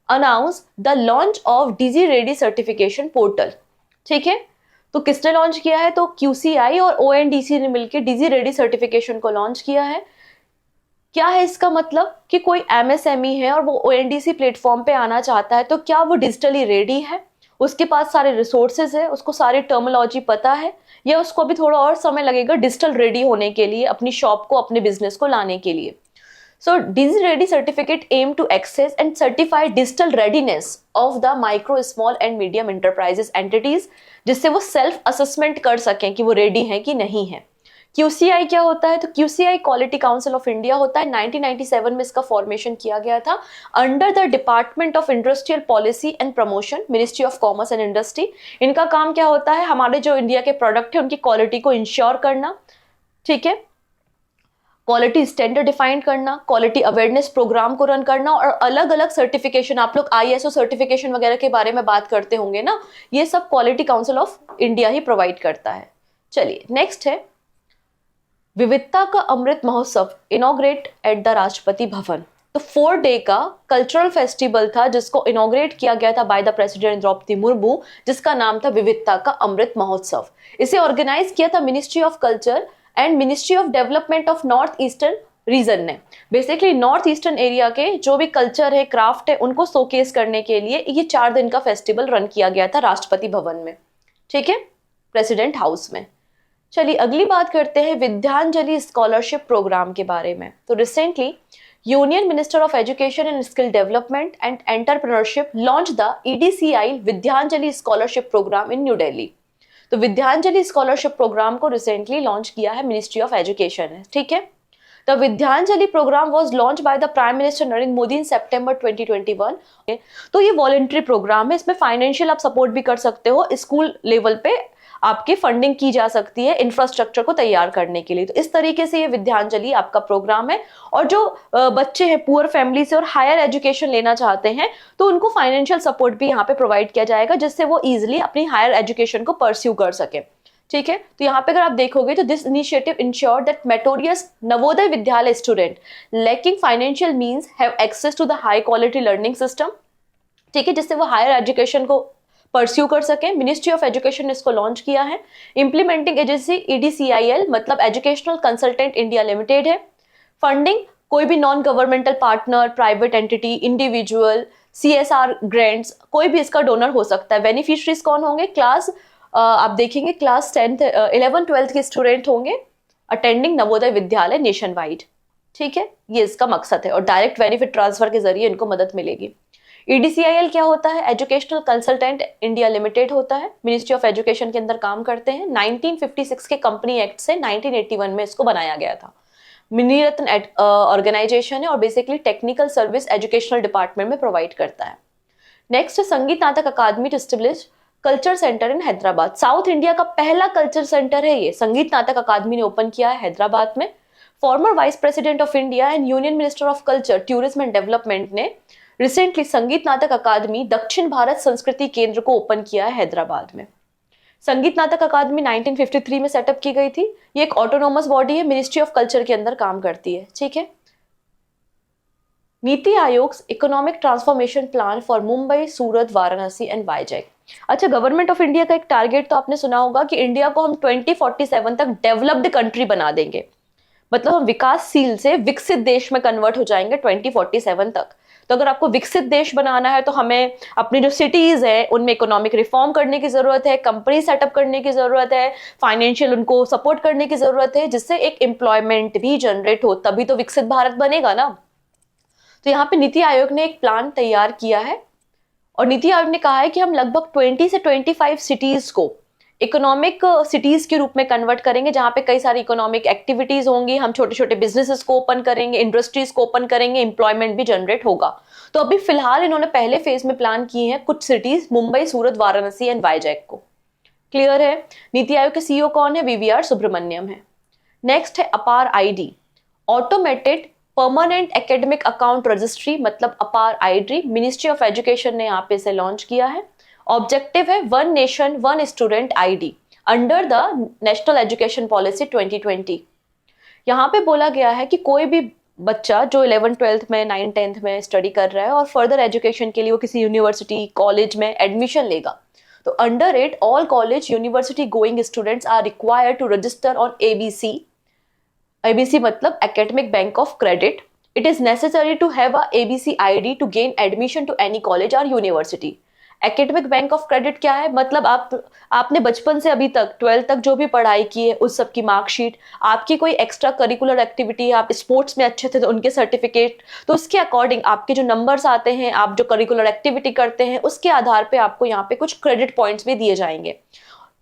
announced the launch of Digi Ready Certification Portal। ठीक है, तो किसने लॉन्च किया है? तो QCI और ONDC ने मिलकर Digi Ready Certification को लॉन्च किया है। क्या है इसका मतलब? कि कोई MSME है और वो ONDC प्लेटफॉर्म पे आना चाहता है, तो क्या वो डिजिटली रेडी है, उसके पास सारे रिसोर्सेज है, उसको सारी टर्मिनोलॉजी पता है, या उसको अभी थोड़ा और समय लगेगा डिजिटल रेडी होने के लिए, अपनी शॉप को, अपने बिजनेस को लाने के लिए। So digi ready certificate aim to assess and certify digital readiness of the micro, small and medium enterprises entities, जिससे वो सेल्फ असेसमेंट कर सकें कि वो रेडी हैं कि नहीं है। QCI क्या होता है? तो QCI quality council of India होता है। 1997 में इसका फॉर्मेशन किया गया था under the department of industrial policy and promotion, ministry of commerce and industry. इनका काम क्या होता है? हमारे जो इंडिया के प्रोडक्ट है उनकी क्वालिटी को इंश्योर करना, ठीक है, क्वालिटी स्टैंडर्ड डिफाइन करना, क्वालिटी अवेयरनेस प्रोग्राम को रन करना, और अलग अलग सर्टिफिकेशन, आप लोग ISO सर्टिफिकेशन वगैरह के बारे में बात करते होंगे ना, ये सब quality council of India he provide करता है। चलिए नेक्स्ट है विविधता का Amrit Mahotsav inaugurate at the Rashtrapati Bhavan. तो 4 डे का कल्चरल फेस्टिवल था जिसको इनॉग्रेट किया गया था by the president Droupadi Murmu, जिसका नाम था विविधता का अमृत महोत्सव। इसे ऑर्गेनाइज किया था ministry of culture and ministry of development of north eastern region ने। बेसिकली नॉर्थ ईस्टर्न एरिया के जो भी कल्चर है, क्राफ्ट है, उनको शोकेस करने के लिए ये 4 दिन का फेस्टिवल रन किया गया था राष्ट्रपति भवन में, ठीक है, प्रेसिडेंट हाउस में। चलिए अगली बात करते हैं विद्यांजलि स्कॉलरशिप प्रोग्राम के बारे में। तो recently union minister of education and skill development and entrepreneurship launch the EDCI Vidyanjali scholarship programme in New Delhi. तो विद्यांजलि स्कॉलरशिप प्रोग्राम को रिसेंटली लॉन्च किया है मिनिस्ट्री ऑफ एजुकेशन है, ठीक है। The Vidyanjali programme was launch by the prime minister Narendra Modi in September 2021। तो ये voluntary programme है, इसमें फाइनेंशियल आप सपोर्ट भी कर सकते हो, स्कूल लेवल पे आपकी फंडिंग की जा सकती है इंफ्रास्ट्रक्चर को तैयार करने के लिए। तो इस तरीके से ये विद्यांजलि आपका प्रोग्राम है, और जो बच्चे हैं पुअर फैमिली से और हायर एजुकेशन लेना चाहते हैं तो उनको फाइनेंशियल सपोर्ट भी यहाँ पे प्रोवाइड किया जाएगा, जिससे वो इजिली अपनी हायर एजुकेशन को परस्यू कर सके, ठीक है। तो यहाँ पे अगर आप देखोगे तो this initiative ensure that meritorious Navodaya Vidyalaya student lacking financial means have access to the high quality learning system, ठीक है, जिससे वो हायर एजुकेशन को परस्यू कर सके। मिनिस्ट्री ऑफ एजुकेशन ने इसको लॉन्च किया है। इंप्लीमेंटिंग एजेंसी EDCIL मतलब एजुकेशनल कंसल्टेंट इंडिया लिमिटेड है। फंडिंग कोई भी non governmental partner, private entity, individual, CSR grants, कोई भी इसका डोनर हो सकता है। बेनिफिशियरीज कौन होंगे? क्लास आप देखेंगे क्लास 10th 11th 12th के स्टूडेंट होंगे attending Navodaya Vidyalaya nation wide, ठीक है, ये इसका मकसद है, और डायरेक्ट बेनिफिट ट्रांसफर के जरिए इनको मदद मिलेगी। EDCIL क्या होता है? एजुकेशनल कंसल्टेंट इंडिया लिमिटेड होता है, मिनिस्ट्री ऑफ एजुकेशन के अंदर काम करते हैं। 1956 के कंपनी एक्ट से 1981 में इसको बनाया गया था। मिनीरत्न ऑर्गेनाइजेशन है और basically technical service educational department में प्रोवाइड करता है। Next Sangeet Natak Akademi to establish culture centre in Hyderabad. South India का पहला कल्चर सेंटर है ये, संगीत नाटक अकादमी ने ओपन किया है हैदराबाद में। Farmer vice president of India and union minister of culture, tourism and development ने रिसेंटली संगीत नाटक अकादमी दक्षिण भारत संस्कृति केंद्र को ओपन किया है हैदराबाद में। संगीत नाटक अकादमी 1953 में सेटअप की गई थी। ये एक ऑटोनोमस बॉडी है, मिनिस्ट्री ऑफ कल्चर के अंदर काम करती है, ठीक है। NITI Aayog economic transformation plan for Mumbai, Surat, Varanasi and Vizag. अच्छा, गवर्नमेंट ऑफ इंडिया का एक टारगेट तो आपने सुना होगा कि इंडिया को हम 2047 तक डेवलप्ड कंट्री बना देंगे, मतलब हम विकासशील से विकसित देश में कन्वर्ट हो जाएंगे 2047 तक। तो अगर आपको विकसित देश बनाना है तो हमें अपनी जो सिटीज है उनमें इकोनॉमिक रिफॉर्म करने की जरूरत है, कंपनी सेटअप करने की जरूरत है, फाइनेंशियल उनको सपोर्ट करने की जरूरत है, जिससे एक एम्प्लॉयमेंट भी जनरेट हो, तभी तो विकसित भारत बनेगा ना। तो यहाँ पे नीति आयोग ने एक प्लान तैयार किया है और नीति आयोग ने कहा है कि हम लगभग 20 से 25 सिटीज को इकोनॉमिक सिटीज के रूप में कन्वर्ट करेंगे, जहां पे कई सारी इकोनॉमिक एक्टिविटीज होंगी, हम छोटे छोटे बिजनेसेस को ओपन करेंगे, इंडस्ट्रीज को ओपन करेंगे, एम्प्लॉयमेंट भी जनरेट होगा। तो अभी फिलहाल इन्होंने पहले फेज में प्लान किए हैं कुछ cities, Mumbai, Surat, Varanasi and Vizag को। क्लियर है? नीति आयोग के सीईओ कौन है? वीवीआर सुब्रमण्यम है। नेक्स्ट है अपार ID, automated permanent academic account registry, मतलब अपार आईडी, मिनिस्ट्री ऑफ एजुकेशन ने यहाँ पे इसे लॉन्च किया है। ऑब्जेक्टिव है one nation one student ID under the national education policy 2020। यहाँ पे बोला गया है कि कोई भी बच्चा जो 11th 12th में 9th 10th में स्टडी कर रहा है और फर्दर एजुकेशन के लिए वो किसी यूनिवर्सिटी कॉलेज में एडमिशन लेगा, तो under it all college university going students are required to register on ABC. ABC मतलब Academic Bank of Credit. It is necessary to have a ABC ID to gain admission to any college or university. Academic Bank of Credit क्या है? मतलब आपने बचपन से अभी तक 12th तक जो भी पढ़ाई की है उस सब की मार्कशीट, आपकी कोई एक्स्ट्रा करिकुलर एक्टिविटी, आप स्पोर्ट्स में अच्छे थे तो उनके सर्टिफिकेट, तो उसके अकॉर्डिंग आपके जो नंबर्स आते हैं, आप जो करिकुलर एक्टिविटी करते हैं, उसके आधार पे आपको यहाँ पे कुछ क्रेडिट पॉइंट्स भी दिए जाएंगे,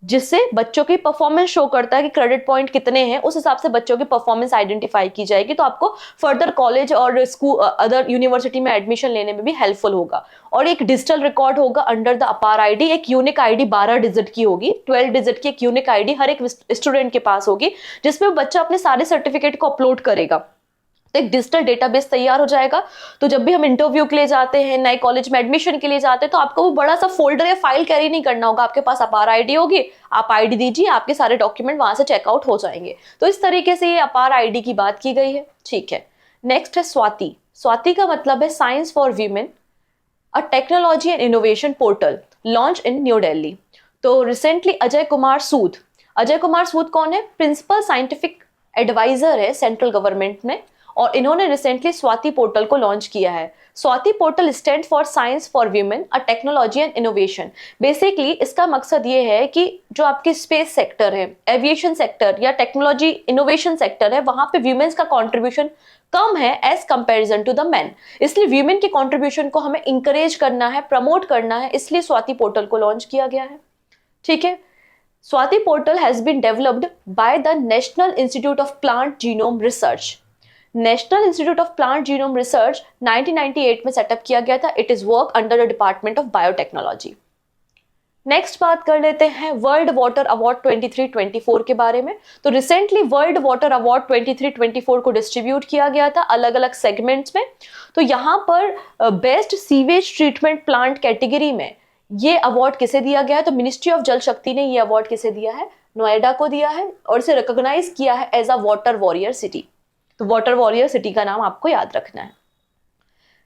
जिससे बच्चों की परफॉर्मेंस शो करता है कि क्रेडिट पॉइंट कितने हैं, उस हिसाब से बच्चों की परफॉर्मेंस आइडेंटिफाई की जाएगी, तो आपको फर्दर कॉलेज और स्कूल अदर यूनिवर्सिटी में एडमिशन लेने में भी हेल्पफुल होगा। और एक डिजिटल रिकॉर्ड होगा अंडर द अपार आईडी, एक यूनिक आईडी 12 डिजिट की होगी, 12 डिजिट की एक यूनिक आईडी हर एक स्टूडेंट के पास होगी, जिसमें बच्चा अपने सारे सर्टिफिकेट को अपलोड करेगा, तो एक डिजिटल डेटाबेस तैयार हो जाएगा। तो जब भी हम इंटरव्यू के लिए जाते हैं, नए कॉलेज में एडमिशन के लिए जाते हैं, तो आपको वो बड़ा सा फोल्डर या फाइल कैरी नहीं करना होगा, आपके पास अपार आईडी होगी, आप आईडी दीजिए, आपके सारे डॉक्यूमेंट वहां से चेकआउट हो जाएंगे। तो इस तरीके से ये अपार आईडी की बात की गई है। ठीक है, नेक्स्ट है स्वाति। स्वाति का मतलब है science for women, a technology and innovation portal, launch in New Delhi. तो रिसेंटली अजय कुमार सूद कौन है? प्रिंसिपल साइंटिफिक एडवाइजर है सेंट्रल गवर्नमेंट में, और इन्होंने रिसेंटली स्वाति पोर्टल को लॉन्च किया है। Swati portal stand for science for women, a technology and innovation. Basically इसका मकसद ये है कि जो आपके स्पेस सेक्टर है, एविएशन सेक्टर या टेक्नोलॉजी इनोवेशन सेक्टर है, वहां पे वीमेन्स का कॉन्ट्रीब्यूशन कम है as comparison to the men, इसलिए वीमेन के कॉन्ट्रीब्यूशन को हमें इंकरेज करना है, प्रमोट करना है, इसलिए स्वाति पोर्टल को लॉन्च किया गया है। ठीक है, Swati portal has been developed by the national institute of plant genome research. National institute of plant genome research 1998 में सेटअप किया गया था। It is work under the department of biotechnology. Next बात कर लेते हैं वर्ल्ड वाटर अवार्ड 23-24 के बारे में। तो रिसेंटली वर्ल्ड वाटर अवार्ड 23-24 को डिस्ट्रीब्यूट किया गया था अलग अलग सेगमेंट्स में। तो यहाँ पर best sewage treatment plant category में ये अवार्ड किसे दिया गया है? तो मिनिस्ट्री ऑफ जल शक्ति ने ये अवार्ड किसे दिया है? नोएडा को दिया है, और इसे रिकॉग्नाइज किया है as a water warrior city. तो वाटर वॉरियर सिटी का नाम आपको याद रखना है।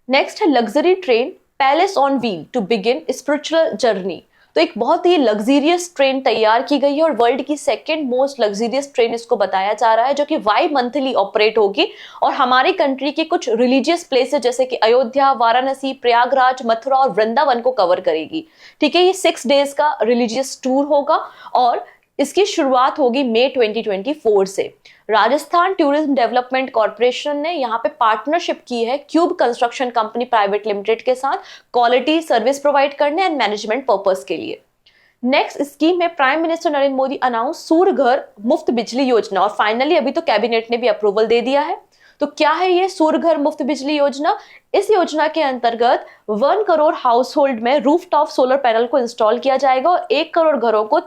नेक्स्ट है luxury train palace on wheel to begin spiritual journey. तो एक बहुत ही लग्जरियस ट्रेन तैयार की गई है और वर्ल्ड की सेकंड मोस्ट लग्जरियस ट्रेन इसको बताया जा रहा है, जो कि वाई मंथली ऑपरेट होगी और हमारी कंट्री के कुछ रिलीजियस प्लेसेस जैसे कि अयोध्या, वाराणसी, प्रयागराज, मथुरा और वृंदावन को कवर करेगी। ठीक है, ये 6 डेज का रिलीजियस टूर होगा और इसकी शुरुआत होगी मई 2024 से। राजस्थान टूरिज्म डेवलपमेंट कॉर्पोरेशन ने यहाँ पे पार्टनरशिप की है cube construction company private limited के साथ क्वालिटी सर्विस प्रोवाइड करने एंड मैनेजमेंट पर्पस के लिए। नेक्स्ट स्कीम है prime minister Narendra Modi announce Surya Ghar Muft बिजली योजना, और फाइनली अभी तो कैबिनेट ने भी अप्रूवल दे दिया है। तो क्या है ये सूर्य घर मुफ्त बिजली योजना? इस योजना के अंतर्गत 1 करोड़ हाउस होल्ड में रूफटॉप सोलर पैनल को इंस्टॉल किया जाएगा और 1 करोड़ घरों को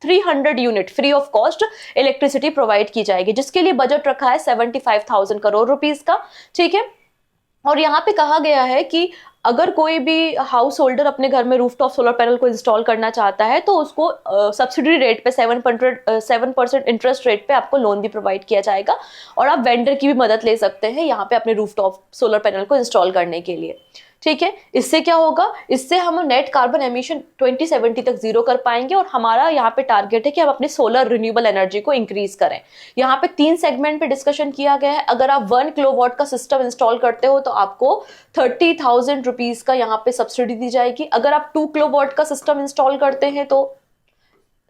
300 unit free of cost electricity provide की जाएगी, जिसके लिए बजट रखा है 75,000 करोड़ रुपीस का। ठीक है, और यहाँ पे कहा गया है कि अगर कोई भी हाउस होल्डर अपने घर में रूफटॉप सोलर पैनल को इंस्टॉल करना चाहता है तो उसको सब्सिडी रेट पे 7% इंटरेस्ट रेट पे आपको लोन भी प्रोवाइड किया जाएगा, और आप वेंडर की भी मदद ले सकते हैं यहाँ पे अपने रूफटॉप सोलर पैनल को इंस्टॉल करने के लिए। ठीक है, इससे क्या होगा? इससे हम नेट कार्बन एमिशन 2070 तक 0 कर पाएंगे, और हमारा यहाँ पे टारगेट है कि हम अपने सोलर रिन्यूएबल एनर्जी को इंक्रीज करें। यहाँ पे 3 सेगमेंट पे डिस्कशन किया गया है। अगर आप 1 किलोवाट का सिस्टम इंस्टॉल करते हो तो आपको 30,000 रुपीज का यहाँ पे सब्सिडी दी जाएगी। अगर आप 2 किलोवाट का सिस्टम इंस्टॉल करते हैं तो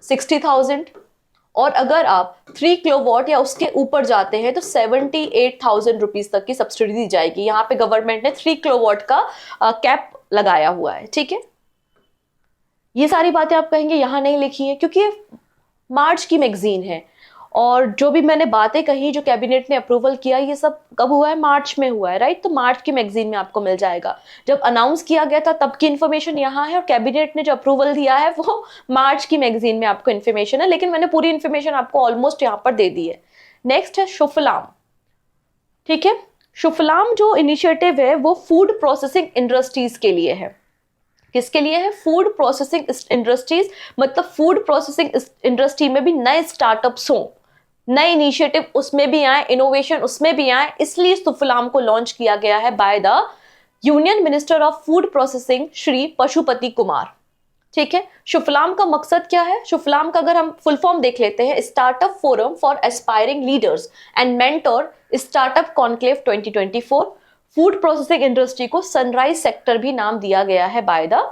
60,000, और अगर आप 3 किलोवाट या उसके ऊपर जाते हैं तो 78,000 रुपीज तक की सब्सिडी दी जाएगी। यहाँ पे गवर्नमेंट ने 3 किलोवाट का कैप लगाया हुआ है। ठीक है, ये सारी बातें आप कहेंगे यहाँ नहीं लिखी है, क्योंकि ये मार्च की मैगजीन है और जो भी मैंने बातें कही, जो कैबिनेट ने अप्रूवल किया, ये सब कब हुआ है? मार्च में हुआ है, राइट? तो मार्च की मैगजीन में आपको मिल जाएगा। जब अनाउंस किया गया था तब की इन्फॉर्मेशन यहाँ है और कैबिनेट ने जो अप्रूवल दिया है वो मार्च की मैगजीन में आपको इन्फॉर्मेशन है, लेकिन मैंने पूरी इन्फॉर्मेशन आपको ऑलमोस्ट यहाँ पर दे दी है। नेक्स्ट है शुफलाम। ठीक है, शुफलाम जो इनिशिएटिव है वो फूड प्रोसेसिंग इंडस्ट्रीज के लिए है। किसके लिए है? फूड प्रोसेसिंग इंडस्ट्रीज, मतलब फूड प्रोसेसिंग इंडस्ट्री में भी नए स्टार्टअप्स हों, नए इनिशिएटिव उसमें भी आए, इनोवेशन उसमें भी आए, इसलिए सुफलाम को लॉन्च किया गया है by the union minister of food processing Shri Pashupati Kumar. ठीक है, शुफलाम का मकसद क्या है? शुफलाम का अगर हम फुल फॉर्म देख लेते हैं, startup forum for aspiring leaders and mentor startup conclave 2024। Food processing industry को सनराइज सेक्टर भी नाम दिया गया है बाय द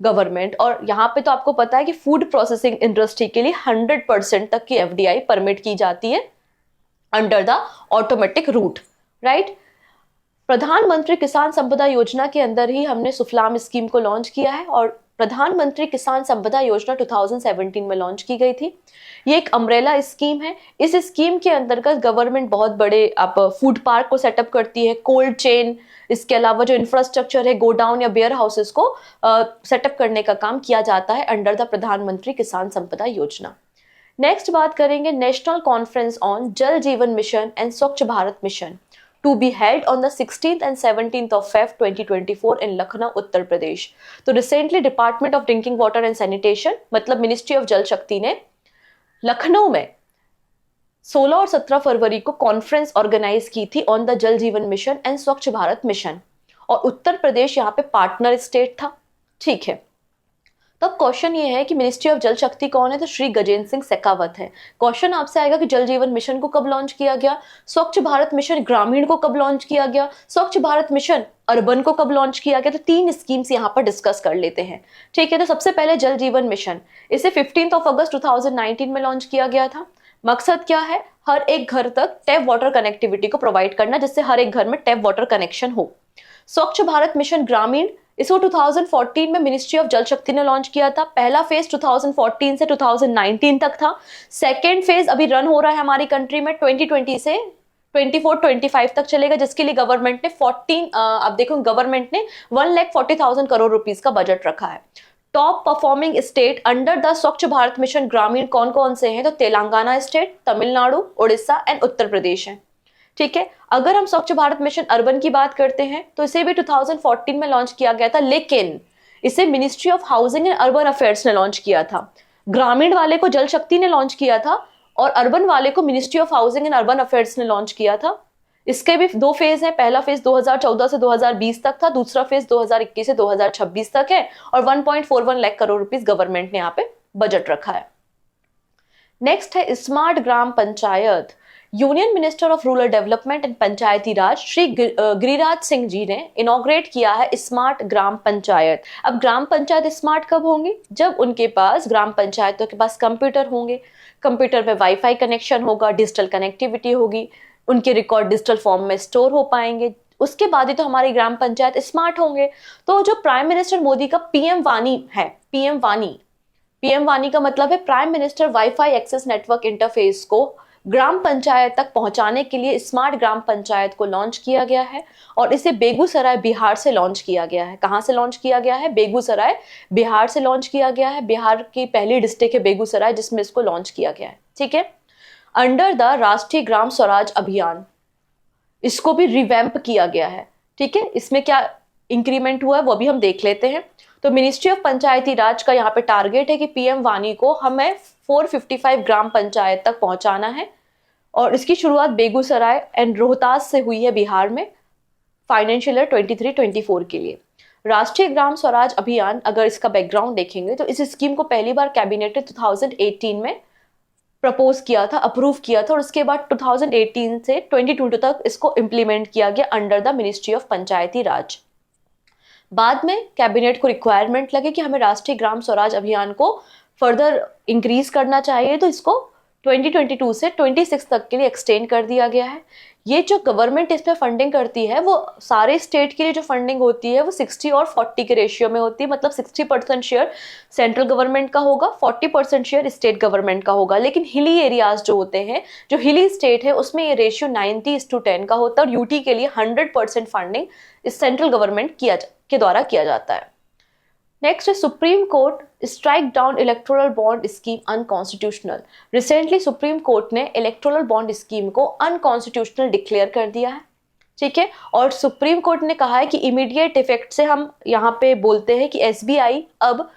गवर्नमेंट। और यहाँ पे तो आपको पता है कि फूड प्रोसेसिंग इंडस्ट्री के लिए 100% तक की एफडीआई परमिट की जाती है under the automatic route, right? प्रधानमंत्री किसान संपदा योजना के अंदर ही हमने सुफलाम स्कीम को लॉन्च किया है और प्रधानमंत्री किसान संपदा योजना 2017 में लॉन्च की गई थी। ये एक अम्ब्रेला स्कीम है। इस स्कीम के अंतर्गत गवर्नमेंट बहुत बड़े आप फूड पार्क को सेटअप करती है, कोल्ड चेन, इसके अलावा जो इंफ्रास्ट्रक्चर है, गोडाउन या वेयर हाउसेस को सेटअप करने का काम किया जाता है अंडर द प्रधानमंत्री किसान संपदा योजना। नेक्स्ट बात करेंगे नेशनल कॉन्फ्रेंस ऑन जल जीवन मिशन एंड स्वच्छ Bharat mission to be held on the 16th and 17th of Feb 2024 in Lucknow, Uttar Pradesh. तो recently department of drinking water and sanitation, मतलब मिनिस्ट्री ऑफ जल शक्ति ने लखनऊ में 16 और 17 फरवरी को कॉन्फ्रेंस ऑर्गेनाइज की थी ऑन द जल जीवन मिशन एंड स्वच्छ भारत मिशन, और उत्तर प्रदेश यहाँ पे पार्टनर स्टेट था। ठीक है, तब क्वेश्चन ये है कि मिनिस्ट्री ऑफ जल शक्ति कौन है? तो श्री गजेंद्र सिंह शेखावत है। क्वेश्चन आपसे आएगा कि जल जीवन मिशन को कब लॉन्च किया गया, स्वच्छ भारत मिशन ग्रामीण को कब लॉन्च किया गया, स्वच्छ भारत मिशन अर्बन को कब लॉन्च किया गया? तो 3 स्कीम्स यहाँ पर डिस्कस कर लेते हैं। ठीक है, तो सबसे पहले जल जीवन मिशन, इसे 15 अगस्त 2019 में लॉन्च किया गया था। मकसद क्या है? हर एक घर तक टैप वाटर कनेक्टिविटी को प्रोवाइड करना, जिससे हर एक घर में टैप वाटर कनेक्शन हो। स्वच्छ भारत मिशन ग्रामीण, इसको 2014 में मिनिस्ट्री ऑफ जल शक्ति ने लॉन्च किया था। पहला फेज 2014 से 2019 तक था। सेकेंड फेज अभी रन हो रहा है हमारी कंट्री में 2020 से 24-25 तक चलेगा, जिसके लिए गवर्नमेंट ने अब देखो गवर्नमेंट ने 1,40,000 करोड़ रुपीस का बजट रखा है। Top performing state under the स्वच्छ भारत मिशन ग्रामीण कौन कौन से हैं? तो तेलंगाना स्टेट, तमिलनाडु, उड़ीसा एंड उत्तर प्रदेश है। ठीक है, अगर हम स्वच्छ भारत मिशन अर्बन की बात करते हैं तो इसे भी 2014 में लॉन्च किया गया था, लेकिन इसे ministry of housing and urban affairs ने लॉन्च किया था। ग्रामीण वाले को जल शक्ति ने लॉन्च किया था और अर्बन वाले को ministry of housing and urban affairs ने लॉन्च किया था। इसके भी 2 फेज हैं। पहला फेज 2014 से 2020 तक था, दूसरा फेज 2021 से 2026 तक है और 1.41 लाख करोड़ रुपीस गवर्नमेंट ने यहाँ पे बजट रखा है। नेक्स्ट है smart Gram Panchayat. Union minister of rural development and Panchayati Raj Shri Giriraj Singh ji ने इनॉग्रेट किया है स्मार्ट ग्राम पंचायत। अब ग्राम पंचायत स्मार्ट कब होंगी? जब उनके पास, ग्राम पंचायतों के पास कंप्यूटर होंगे, कंप्यूटर में वाईफाई कनेक्शन होगा, डिजिटल कनेक्टिविटी होगी, उनके रिकॉर्ड डिजिटल फॉर्म में स्टोर हो पाएंगे, उसके बाद ही तो हमारी ग्राम पंचायत स्मार्ट होंगे। तो जो प्राइम मिनिस्टर मोदी का पीएम वानी है, पीएम वानी का मतलब है prime minister wifi access network interface को ग्राम पंचायत तक पहुंचाने के लिए स्मार्ट ग्राम पंचायत को लॉन्च किया गया है और इसे बेगूसराय बिहार से लॉन्च किया गया है। कहां से लॉन्च किया गया है? बेगूसराय बिहार से लॉन्च किया गया है। बिहार की पहली डिस्ट्रिक्ट है बेगूसराय जिसमें इसको लॉन्च किया गया है। ठीक है, अंडर द राष्ट्रीय ग्राम स्वराज अभियान इसको भी रिवैम्प किया गया है। ठीक है, इसमें क्या इंक्रीमेंट हुआ है वो भी हम देख लेते हैं। तो मिनिस्ट्री ऑफ पंचायती राज का यहाँ पे टारगेट है कि पीएम वानी को हमें 455 ग्राम पंचायत तक पहुंचाना है और इसकी शुरुआत बेगूसराय एंड रोहतास से हुई है बिहार में फाइनेंशियल ईयर 23-24 के लिए। राष्ट्रीय ग्राम स्वराज अभियान, अगर इसका बैकग्राउंड देखेंगे तो इस स्कीम को पहली बार कैबिनेट ने 2018 में प्रपोज किया था, अप्रूव किया था और उसके बाद 2018 से 2022 तक इसको इम्प्लीमेंट किया गया अंडर द मिनिस्ट्री ऑफ पंचायती राज। बाद में कैबिनेट को रिक्वायरमेंट लगे कि हमें राष्ट्रीय ग्राम स्वराज अभियान को फर्दर इंक्रीज करना चाहिए, तो इसको 2022 से 26 तक के लिए एक्सटेंड कर दिया गया है। ये जो गवर्नमेंट इसमें फंडिंग करती है वो सारे स्टेट के लिए जो फंडिंग होती है वो 60 और 40 के रेशियो में होती है, मतलब 60% शेयर सेंट्रल गवर्नमेंट का होगा, 40% शेयर स्टेट गवर्नमेंट का होगा। लेकिन हिली एरियाज जो होते हैं, जो हिली स्टेट है, उसमें ये रेशियो 90:10 का होता है और यूटी के लिए 100% फंडिंग इस सेंट्रल गवर्नमेंट के द्वारा किया जाता है। नेक्स्ट है supreme court strike down electoral bond scheme unconstitutional. Recently supreme court ने इलेक्टोरल बॉन्ड स्कीम को अनकॉन्स्टिट्यूशनल डिक्लेयर कर दिया है, ठीक है। और सुप्रीम कोर्ट ने कहा है कि इमीडिएट इफेक्ट से हम यहाँ पे बोलते हैं कि एसबीआई अब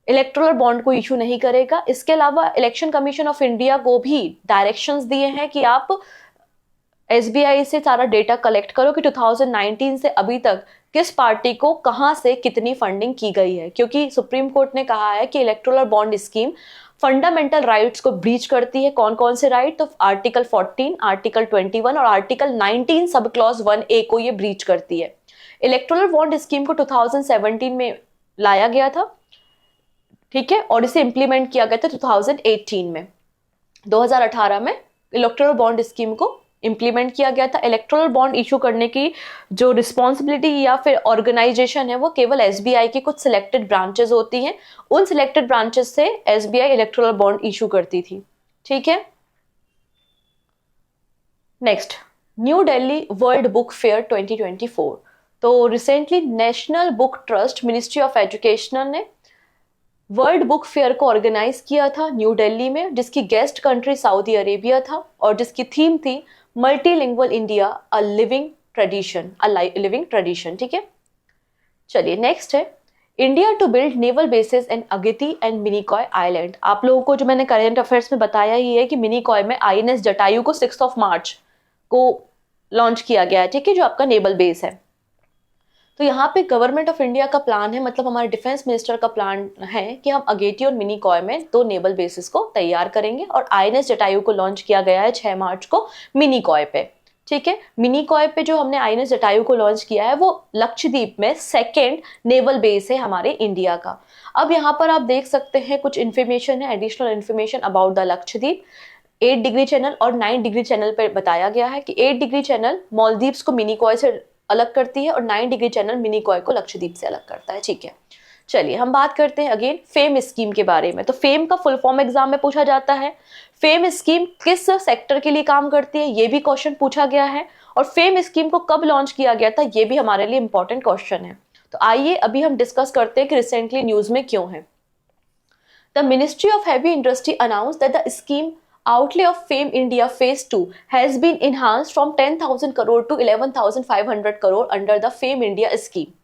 इलेक्टोरल बॉन्ड को इशू नहीं करेगा। इसके अलावा इलेक्शन कमीशन ऑफ इंडिया को भी डायरेक्शंस दिए हैं कि आप एसबीआई से सारा डेटा कलेक्ट करो कि 2019 से अभी तक किस पार्टी को कहां से कितनी फंडिंग की गई है, क्योंकि सुप्रीम कोर्ट ने कहा है कि electoral bond scheme fundamental rights को ब्रीच करती है। कौन कौन से राइट? तो आर्टिकल 14, आर्टिकल 21 और आर्टिकल 19 सब क्लॉज 1A को ये ब्रीच करती है। इलेक्टोरल बॉन्ड स्कीम को 2017 में लाया गया था, ठीक है, और इसे इंप्लीमेंट किया गया था 2018 में। 2018 में इलेक्टोरल बॉन्ड स्कीम को इंप्लीमेंट किया गया था। इलेक्टोरल बॉन्ड इशू करने की जो रिस्पॉन्सिबिलिटी या फिर ऑर्गेनाइजेशन है वो केवल एसबीआई की कुछ सिलेक्टेड ब्रांचेस होती हैं। उन सिलेक्टेड ब्रांचेस से एसबीआई इलेक्टोरल बॉन्ड इशू करती थी, ठीक है। Next, new Delhi world book fair 2024। तो recently national book trust, ministry of education ने वर्ल्ड बुक फेयर को ऑर्गेनाइज किया था न्यू दिल्ली में, जिसकी गेस्ट कंट्री सऊदी अरेबिया था और जिसकी थीम थी multilingual India a living tradition, ठीक है। चलिए नेक्स्ट है India to build naval bases in Agatti and Minicoy island. आप लोगों को जो मैंने करंट अफेयर्स में बताया ही है कि मिनिकॉय में आईएनएस जटायु को 6 मार्च को लॉन्च किया गया है, ठीक है, जो आपका नेवल बेस है। तो यहाँ पे गवर्नमेंट ऑफ इंडिया का प्लान है, मतलब हमारे डिफेंस मिनिस्टर का प्लान है कि हम अगेती और मिनिकॉय में 2 नेवल बेसिस को तैयार करेंगे और आईएनएस जटायु को लॉन्च किया गया है 6 मार्च को मिनिकॉय पे, ठीक है। मिनिकॉय पे जो हमने आईएनएस जटायु को लॉन्च किया है वो लक्षद्वीप में 2nd नेवल बेस है हमारे इंडिया का। अब यहाँ पर आप देख सकते हैं कुछ इन्फॉर्मेशन है, additional information about the Lakshadweep. 8 degree channel और 9 डिग्री चैनल पर बताया गया है कि 8 डिग्री चैनल मालदीव्स को मिनिकॉय से अलग करती है और 9 डिग्री चैनल मिनिकॉय को लक्षद्वीप से अलग करता है, ठीक है। चलिए हम बात करते हैं अगेन फेम स्कीम के बारे में। तो फेम का फुल फॉर्म एग्जाम में पूछा जाता है। फेम स्कीम किस सेक्टर के लिए काम करती है, ये भी क्वेश्चन पूछा गया है। और फेम स्कीम को कब लॉन्च किया गया था, ये भी हमारे लिए इंपॉर्टेंट क्वेश्चन है। तो आइए अभी हम डिस्कस करते हैं कि रिसेंटली न्यूज में क्यों है। The ministry of heavy industry announce that the scheme outlay of FAME India Phase 2 has been enhanced from 10,000 crore to 11,500 crore under the FAME India scheme।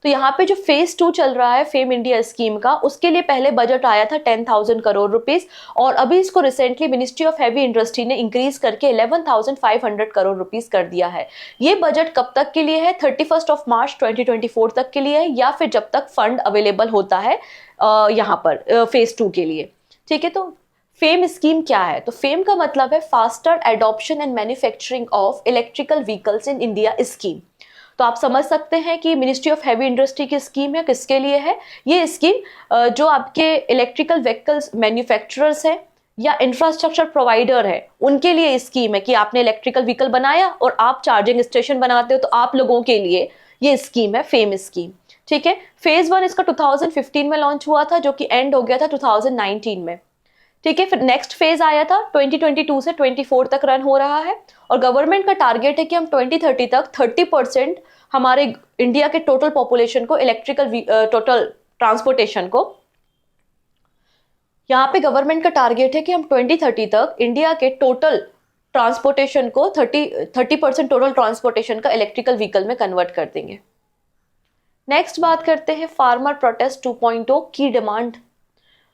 तो यहाँ पे जो फेज 2 चल रहा है फेम इंडिया स्कीम का, उसके लिए पहले बजट आया था 10,000 करोड़ रुपीस और अभी इसको recently ministry of heavy industry ने इंक्रीज करके 11,500 करोड़ रुपीस कर दिया है। ये बजट कब तक के लिए है? 31 मार्च 2024 तक के लिए है, या फिर जब तक फंड अवेलेबल होता है यहाँ पर फेज 2 के लिए, ठीक है। तो फेम स्कीम क्या है? तो फेम का मतलब है faster adoption and manufacturing of electrical vehicles in India scheme. तो आप समझ सकते हैं कि मिनिस्ट्री ऑफ हैवी इंडस्ट्री की स्कीम है, किसके लिए है ये स्कीम? जो आपके इलेक्ट्रिकल व्हीकल्स मैन्युफैक्चरर्स है या इंफ्रास्ट्रक्चर प्रोवाइडर है, उनके लिए स्कीम है कि आपने इलेक्ट्रिकल व्हीकल बनाया और आप चार्जिंग स्टेशन बनाते हो, तो आप लोगों के लिए ये स्कीम है, फेम स्कीम, ठीक है। फेज 1 इसका 2015 में लॉन्च हुआ था, जो कि एंड हो गया था 2019 में, ठीक है। फिर नेक्स्ट फेज आया था 2022 से 24 तक रन हो रहा है और गवर्नमेंट का टारगेट है कि हम 2030 तक 30% हमारे इंडिया के टोटल पॉपुलेशन को टोटल ट्रांसपोर्टेशन को, यहाँ पे गवर्नमेंट का टारगेट है कि हम 2030 तक इंडिया के टोटल ट्रांसपोर्टेशन को 30% टोटल ट्रांसपोर्टेशन का इलेक्ट्रिकल व्हीकल में कन्वर्ट कर देंगे। नेक्स्ट बात करते हैं फार्मर प्रोटेस्ट 2.0 की डिमांड।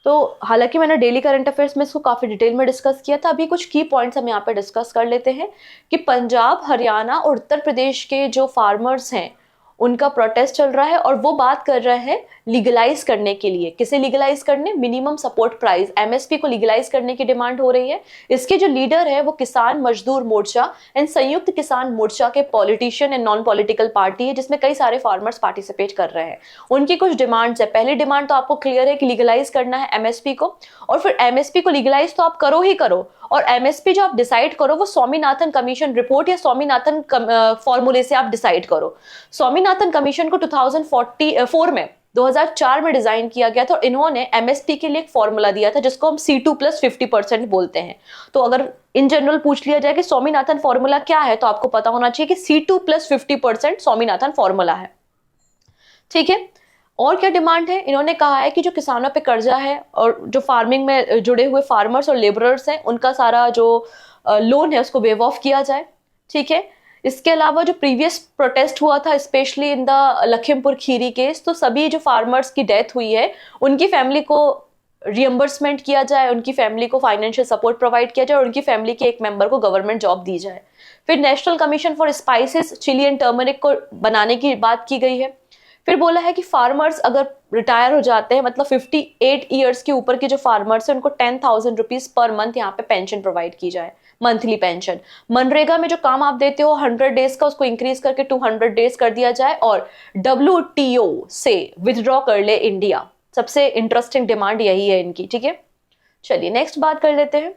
तो हालांकि मैंने डेली करंट अफेयर्स में इसको काफ़ी डिटेल में डिस्कस किया था, अभी कुछ की पॉइंट्स हम यहाँ पे डिस्कस कर लेते हैं कि पंजाब, हरियाणा और उत्तर प्रदेश के जो फार्मर्स हैं उनका प्रोटेस्ट चल रहा है और वो बात कर रहे हैं लीगलाइज करने के लिए। किसे लीगलाइज करने? मिनिमम सपोर्ट प्राइस एमएसपी को लीगलाइज करने की डिमांड हो रही है। इसके जो लीडर है वो किसान मजदूर मोर्चा एंड संयुक्त किसान मोर्चा के politician and non political party है, जिसमें कई सारे फार्मर्स पार्टिसिपेट कर रहे हैं। उनकी कुछ डिमांड्स है। पहली डिमांड तो आपको क्लियर है कि लीगलाइज करना है एमएसपी को, और फिर एमएसपी को लीगलाइज तो आप करो ही करो, और एमएसपी जो आप डिसाइड करो वो स्वामीनाथन कमीशन रिपोर्ट या स्वामीनाथन फॉर्मूले से आप डिसाइड करो। स्वामीनाथन कमीशन को 2004 में डिजाइन किया गया था और इन्होंने एमएसपी के लिए एक फॉर्मूला दिया था जिसको हम C2 + 50% बोलते हैं। तो अगर इन जनरल पूछ लिया जाए कि स्वामीनाथन फॉर्मूला क्या है, तो आपको पता होना चाहिए कि C2 + 50% स्वामीनाथन फॉर्मूला है। ठीक है, और क्या डिमांड है? इन्होंने कहा है कि जो किसानों पे कर्जा है और जो फार्मिंग में जुड़े हुए फार्मर्स और लेबरर्स हैं, उनका सारा जो लोन है उसको वेव ऑफ किया जाए। ठीक है, इसके अलावा जो प्रीवियस प्रोटेस्ट हुआ था specially in the Lakhimpur Kheri case, तो सभी जो फार्मर्स की डेथ हुई है उनकी फैमिली को रियम्बर्समेंट किया जाए, उनकी फैमिली को फाइनेंशियल सपोर्ट प्रोवाइड किया जाए और उनकी फैमिली के एक मेंबर को गवर्नमेंट जॉब दी जाए। फिर national commission for spices, chilli and turmeric को बनाने की बात की गई है। फिर बोला है कि फार्मर्स अगर रिटायर हो जाते हैं, मतलब 58 ईयर्स के ऊपर के जो फार्मर्स हैं उनको 10,000 रुपीज पर मंथ यहाँ पे पेंशन प्रोवाइड की जाए, मंथली पेंशन। मनरेगा में जो काम आप देते हो 100 डेज का, उसको इंक्रीज करके 200 डेज कर दिया जाए और WTO से विथड्रॉ कर ले इंडिया। सबसे इंटरेस्टिंग डिमांड यही है इनकी। ठीक है, चलिए नेक्स्ट बात कर लेते हैं।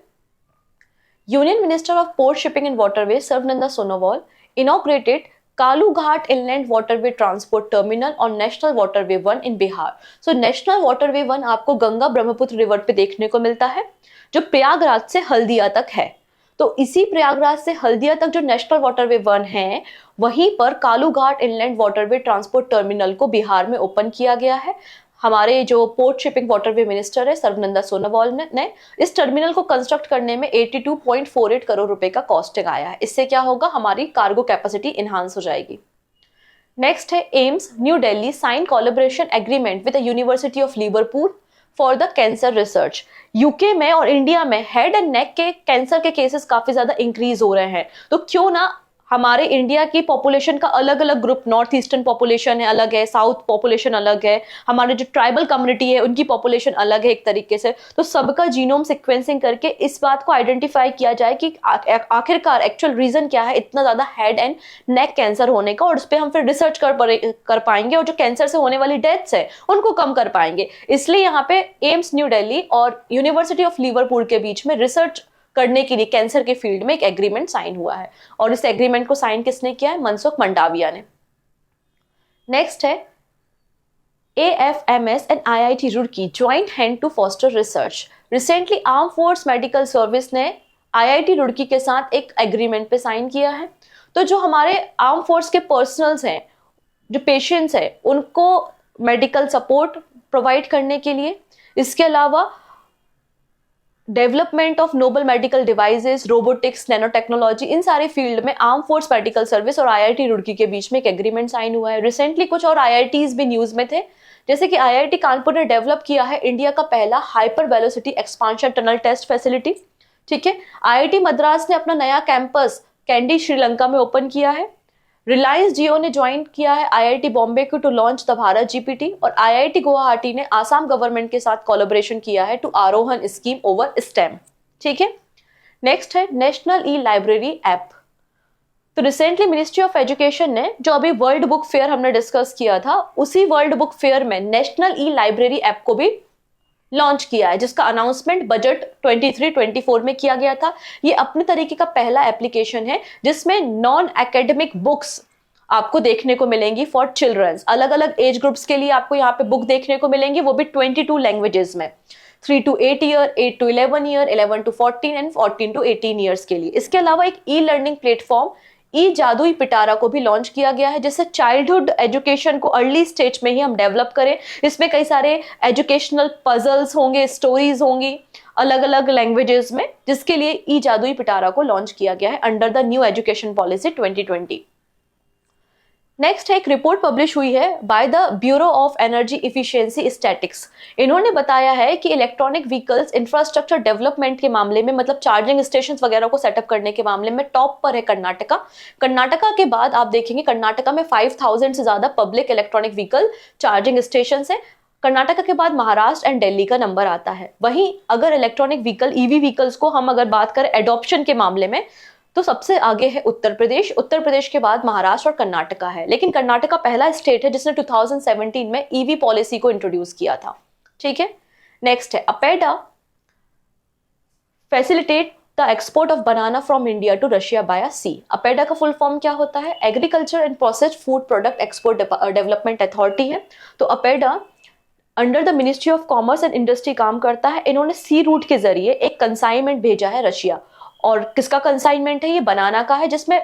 Union minister of port shipping and waterway Sarbananda Sonowal inaugurated Kalughat inland waterway transport terminal और national waterway 1 in Bihar. So national waterway 1 आपको गंगा ब्रह्मपुत्र रिवर पे देखने को मिलता है, जो प्रयागराज से हल्दिया तक है। तो इसी प्रयागराज से हल्दिया तक जो नेशनल वाटरवे 1 है, वहीं पर कालूघाट इनलैंड वाटरवे ट्रांसपोर्ट टर्मिनल को बिहार में ओपन किया गया है। हमारे जो पोर्ट शिपिंग वाटरवे मिनिस्टर है सर्बानंद सोनोवाल ने इस टर्मिनल को कंस्ट्रक्ट करने में 82.48 करोड़ रुपए का कॉस्टिंग आया है। इससे क्या होगा? हमारी कार्गो कैपेसिटी इनहांस हो जाएगी। नेक्स्ट है AIIMS New Delhi sign collaboration agreement with the university of Liverpool for the cancer research. UK में और इंडिया में हेड एंड नेक के कैंसर के केसेस काफी ज्यादा इंक्रीज हो रहे हैं, तो क्यों ना हमारे इंडिया की पॉपुलेशन का अलग अलग ग्रुप, नॉर्थ ईस्टर्न पॉपुलेशन है अलग है, साउथ पॉपुलेशन अलग है, हमारे जो ट्राइबल कम्युनिटी है उनकी पॉपुलेशन अलग है एक तरीके से, तो सबका जीनोम सीक्वेंसिंग करके इस बात को आइडेंटिफाई किया जाए कि आखिरकार एक्चुअल रीजन क्या है इतना ज्यादा हेड एंड नेक कैंसर होने का, और उस पर हम फिर रिसर्च कर पाएंगे और जो कैंसर से होने वाली डेथ्स है उनको कम कर पाएंगे। इसलिए यहाँ पे एम्स न्यू दिल्ली और यूनिवर्सिटी ऑफ लिवरपूल के बीच में रिसर्च करने के लिए कैंसर के फील्ड में एक एग्रीमेंट साइन हुआ है, और इस एग्रीमेंट को साइन किसने किया है? मनसुख मंडाविया ने। नेक्स्ट है AFMS and IIT Roorkee joint hand to foster research. Recently arm force medical service ने IIT रुड़की के साथ एक एग्रीमेंट पे साइन किया है। तो जो हमारे आर्म फोर्स के पर्सनल्स हैं, जो पेशेंट्स हैं, उनको मेडिकल सपोर्ट प्रोवाइड करने के लिए, इसके अलावा development of novel medical devices, robotics, nanotechnology, इन सारे फील्ड में आर्म फोर्स मेडिकल सर्विस और IIT रुड़की के बीच में एक एग्रीमेंट साइन हुआ है। रिसेंटली कुछ और IITs भी न्यूज में थे, जैसे कि IIT कानपुर ने डेवलप किया है इंडिया का पहला hyper velocity expansion tunnel test facility. ठीक है, IIT मद्रास ने अपना नया कैंपस कैंडी श्रीलंका में ओपन किया है। रिलायंस जियो ने ज्वाइन किया है IIT बॉम्बे को to launch the Bharat GPT, और IIT गुवाहाटी ने आसाम गवर्नमेंट के साथ कोलैबोरेशन किया है to Arohan scheme over STEM. ठीक है, नेक्स्ट है नेशनल ई लाइब्रेरी ऐप। तो रिसेंटली मिनिस्ट्री ऑफ एजुकेशन ने जो अभी वर्ल्ड बुक फेयर हमने डिस्कस किया था, उसी वर्ल्ड बुक फेयर में नेशनल ई लाइब्रेरी ऐप को भी लॉन्च किया है, जिसका अनाउंसमेंट बजट 23-24 में किया गया था। ये अपने तरीके का पहला एप्लीकेशन है जिसमें नॉन एकेडमिक बुक्स आपको देखने को मिलेंगी फॉर चिल्ड्रंस। अलग अलग एज ग्रुप्स के लिए आपको यहाँ पे बुक देखने को मिलेंगी, वो भी 22 लैंग्वेजेस में, 3 to 8 year, 8 to 11 year, 11 to 14 and 14 to 18 years के लिए। इसके अलावा एक ई लर्निंग प्लेटफॉर्म ई जादुई पिटारा को भी लॉन्च किया गया है, जिससे चाइल्डहुड एजुकेशन को अर्ली स्टेज में ही हम डेवलप करें। इसमें कई सारे एजुकेशनल पजल्स होंगे, स्टोरीज होंगी अलग अलग लैंग्वेजेस में, जिसके लिए ई जादुई पिटारा को लॉन्च किया गया है under the new education policy 2020। Next है एक रिपोर्ट पब्लिश हुई है by the bureau of energy efficiency statics. इन्होंने बताया है कि इलेक्ट्रॉनिक व्हीकल्स इंफ्रास्ट्रक्चर डेवलपमेंट के मामले में, मतलब चार्जिंग स्टेशन वगैरह को सेटअप करने के मामले में टॉप पर है कर्नाटका। कर्नाटका के बाद आप देखेंगे कर्नाटका में 5000 से ज्यादा public electronic vehicle charging station है। कर्नाटका के बाद महाराष्ट्र एंड दिल्ली का नंबर आता है। वहीं अगर इलेक्ट्रॉनिक व्हीकल ईवी व्हीकल्स को हम अगर बात करें एडॉप्शन के मामले में, तो सबसे आगे है उत्तर प्रदेश। उत्तर प्रदेश के बाद महाराष्ट्र और कर्नाटका है। लेकिन कर्नाटका पहला स्टेट है जिसने 2017 में ईवी पॉलिसी को इंट्रोड्यूस किया था। ठीक है, नेक्स्ट है APEDA facilitate the export of banana from India to Russia by sea. APEDA का फुल फॉर्म क्या होता है? Agriculture and processed food product export development authority है। तो APEDA under the ministry of commerce and industry काम करता है। इन्होंने सी रूट के जरिए एक कंसाइनमेंट भेजा है रशिया। और किसका कंसाइनमेंट है? ये बनाना का है, जिसमें